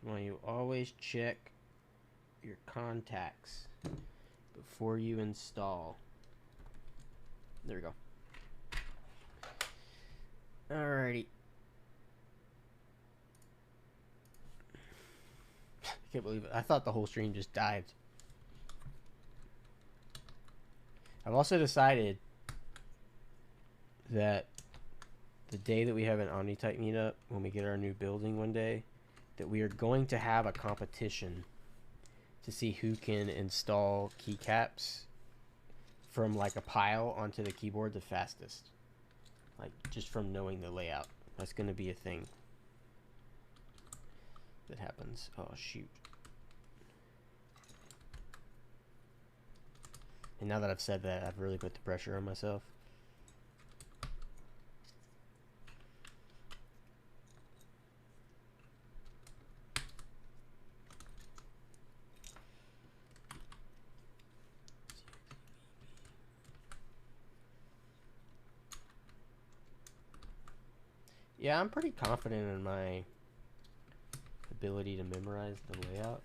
Well, you always check your contacts before you install. There we go. Alrighty. I can't believe it. I thought the whole stream just died. I've also decided that the day that we have an Omni-Type meetup, when we get our new building one day, that we are going to have a competition to see who can install keycaps from like a pile onto the keyboard the fastest. Like just from knowing the layout. That's going to be a thing that happens. Oh shoot. And now that I've said that, I've really put the pressure on myself. Yeah, I'm pretty confident in my ability to memorize the layout.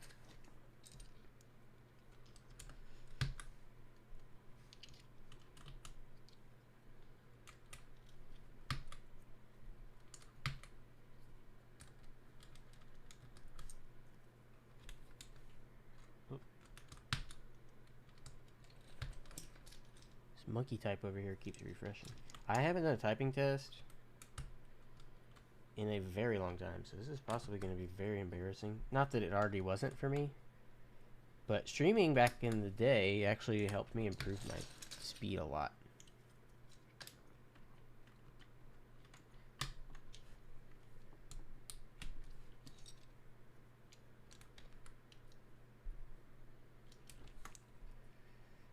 This monkey type over here keeps refreshing. I haven't done a typing test in a very long time, so this is possibly going to be very embarrassing. Not that it already wasn't for me, but streaming back in the day actually helped me improve my speed a lot.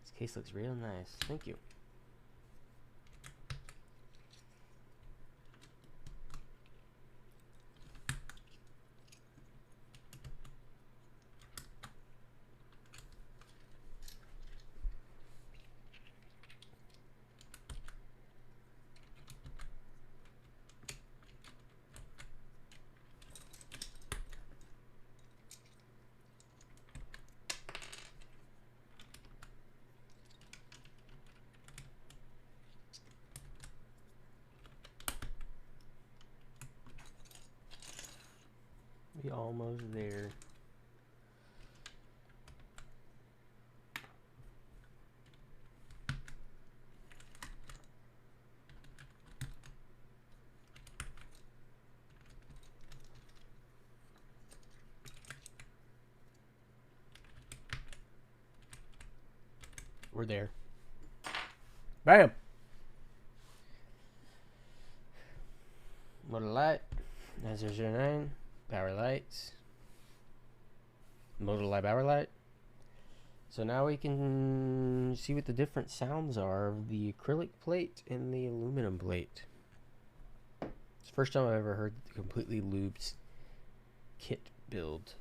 This case looks real nice. Thank you. We almost there. We're there. Bam! Motor Lite 9009. Bauer lights. Motor Lite Bauer light. So now we can see what the different sounds are of the acrylic plate and the aluminum plate. It's the first time I've ever heard the completely lubed kit build.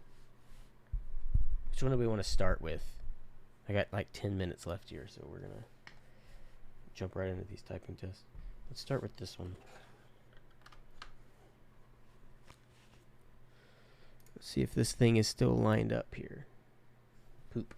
Which one do we want to start with? I got like 10 minutes left here, so we're gonna jump right into these typing tests. Let's start with this one. Let's see if this thing is still lined up here. Poop.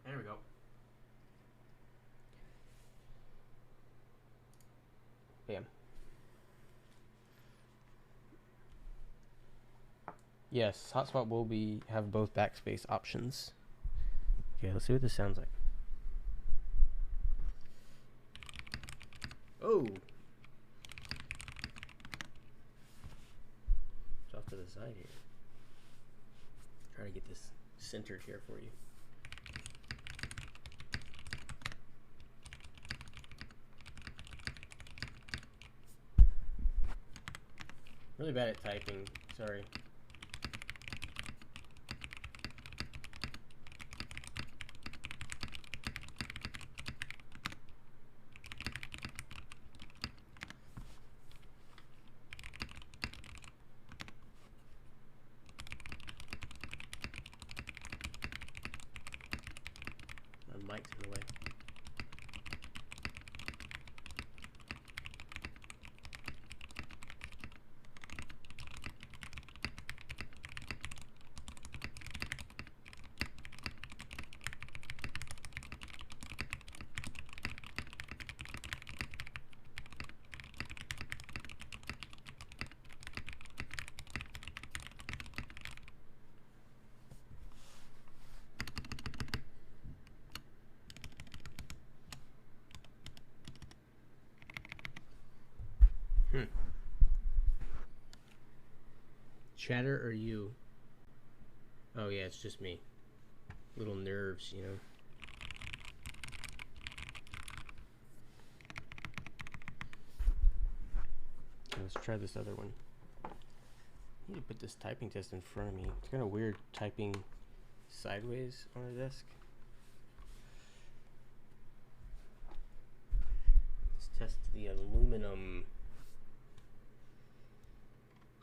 There we go. Bam. Yes, hotspot will have both backspace options. Okay, let's see what this sounds like. Oh! It's off to the side here. Try to get this centered here for you. Really bad at typing, sorry. mic's in the way. Chatter or you? Oh yeah, it's just me. Little nerves, you know. Let's try this other one. I need to put this typing test in front of me. It's kind of weird typing sideways on a desk. Let's test the aluminum.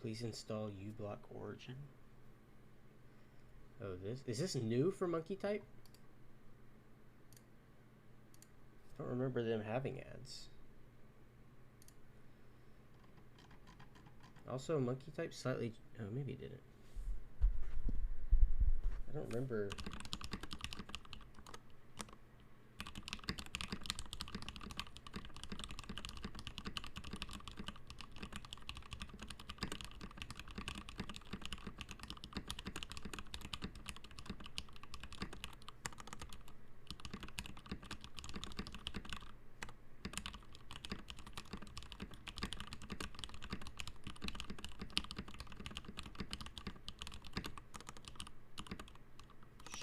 Please install uBlock Origin. Oh, is this new for Monkey Type? I don't remember them having ads. Also, Monkey Type slightly. Oh, maybe it didn't. I don't remember.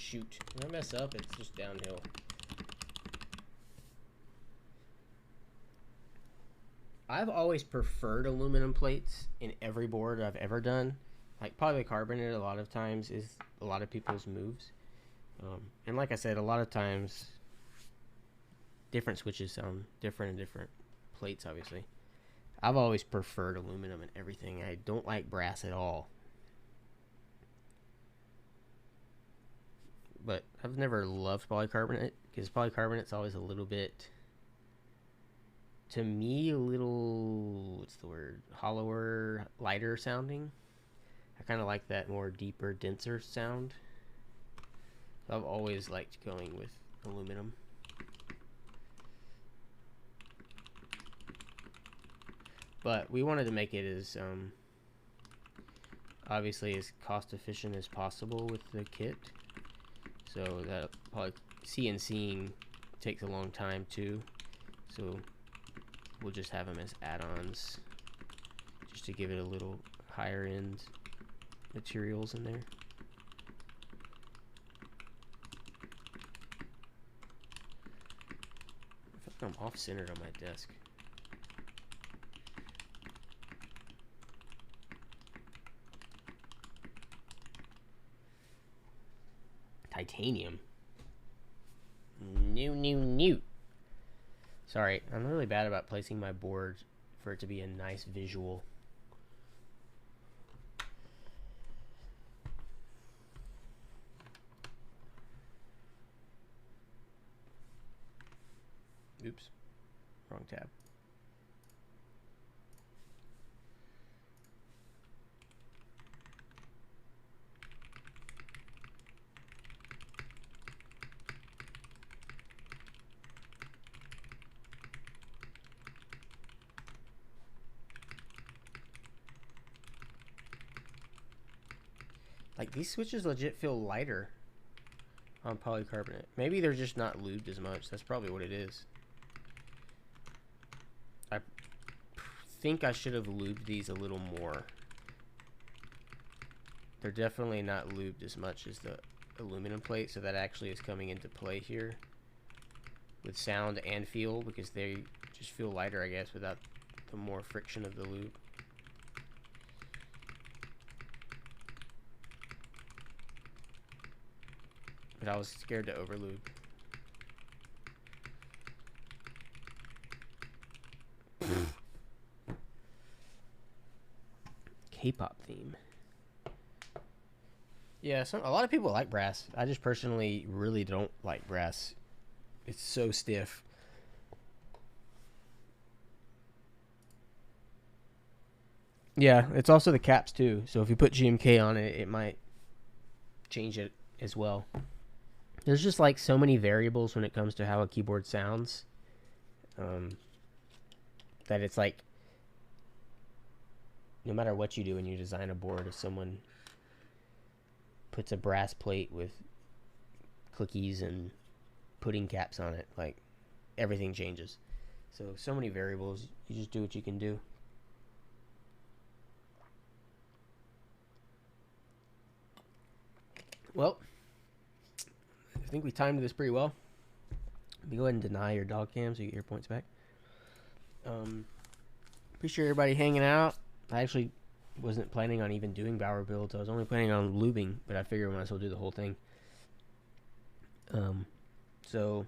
Shoot. When I mess up, it's just downhill. I've always preferred aluminum plates in every board I've ever done. Like polycarbonate a lot of times is a lot of people's moves. And like I said, a lot of times different switches sound different in different plates, obviously. I've always preferred aluminum in everything. I don't like brass at all. But I've never loved polycarbonate because polycarbonate's always a little bit, to me, a little, what's the word, hollower, lighter sounding. I kind of like that more deeper, denser sound. So I've always liked going with aluminum. But we wanted to make it as, obviously, as cost efficient as possible with the kit. So that probably CNCing takes a long time too. So we'll just have them as add-ons just to give it a little higher end materials in there. I feel like I'm off-centered on my desk. Titanium. New. Sorry, I'm really bad about placing my board for it to be a nice visual. Oops, wrong tab. Like, these switches legit feel lighter on polycarbonate. Maybe they're just not lubed as much. That's probably what it is. I think I should have lubed these a little more. They're definitely not lubed as much as the aluminum plate, so that actually is coming into play here with sound and feel, because they just feel lighter, I guess, without the more friction of the lube. But I was scared to overlube. K-pop theme. Yeah, a lot of people like brass. I just personally really don't like brass It's so stiff. Yeah, it's also the caps too. So if you put GMK on it, it might change it as well. There's just like so many variables when it comes to how a keyboard sounds, that it's like no matter what you do when you design a board, if someone puts a brass plate with clickies and pudding caps on it, like everything changes. So many variables. You just do what you can do. Well, I think we timed this pretty well. Let me go ahead and deny your dog cam so you get your points back. Appreciate everybody hanging out. I actually wasn't planning on even doing Bauer builds. I was only planning on lubing, but I figured I might as well do the whole thing. So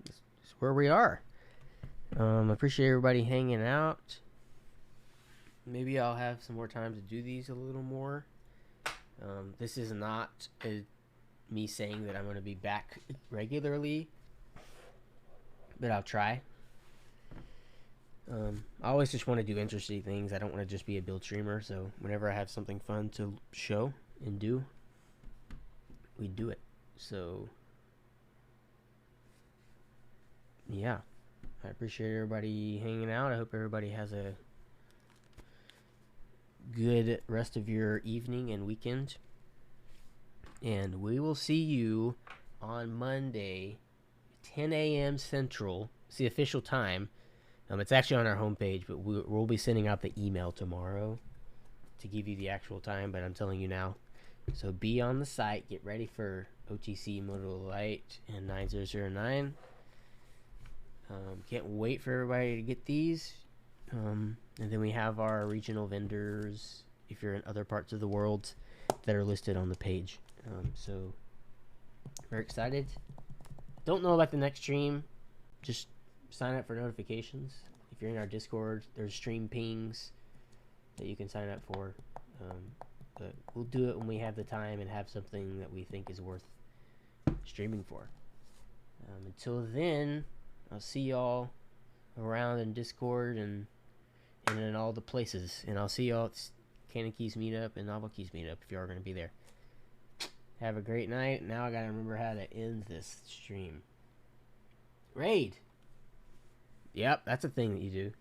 this is where we are. Appreciate everybody hanging out. Maybe I'll have some more time to do these a little more. This is not me saying that I'm going to be back regularly, but I'll try. I always just want to do interesting things. I don't want to just be a build streamer. So whenever I have something fun to show and do, we do it. So yeah, I appreciate everybody hanging out. I hope everybody has a good rest of your evening and weekend. And we will see you on Monday, 10 a.m. Central. It's the official time. It's actually on our homepage, but we'll be sending out the email tomorrow to give you the actual time, but I'm telling you now. So be on the site. Get ready for OTC Moto Lite and 9009. Can't wait for everybody to get these. And then we have our regional vendors, if you're in other parts of the world, that are listed on the page. So very excited. Don't know about the next stream. Just sign up for notifications. If you're in our Discord, there's stream pings that you can sign up for. But we'll do it when we have the time and have something that we think is worth streaming for. Until then, I'll see y'all around in Discord and in all the places. And I'll see y'all at Canon Keys Meetup and Novel Keys Meetup if you are going to be there. Have a great night. Now I got to remember how to end this stream. Raid! Yep, that's a thing that you do.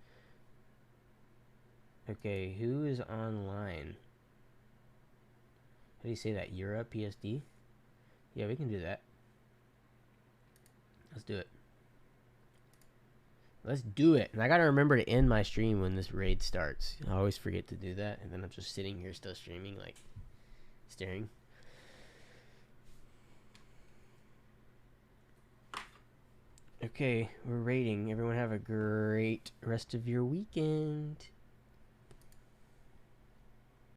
Okay, who is online? How do you say that? Europe, PSD? Yeah, we can do that. Let's do it. Let's do it. And I gotta remember to end my stream when this raid starts. I always forget to do that, and then I'm just sitting here still streaming, like, staring. Okay, we're raiding. Everyone have a great rest of your weekend.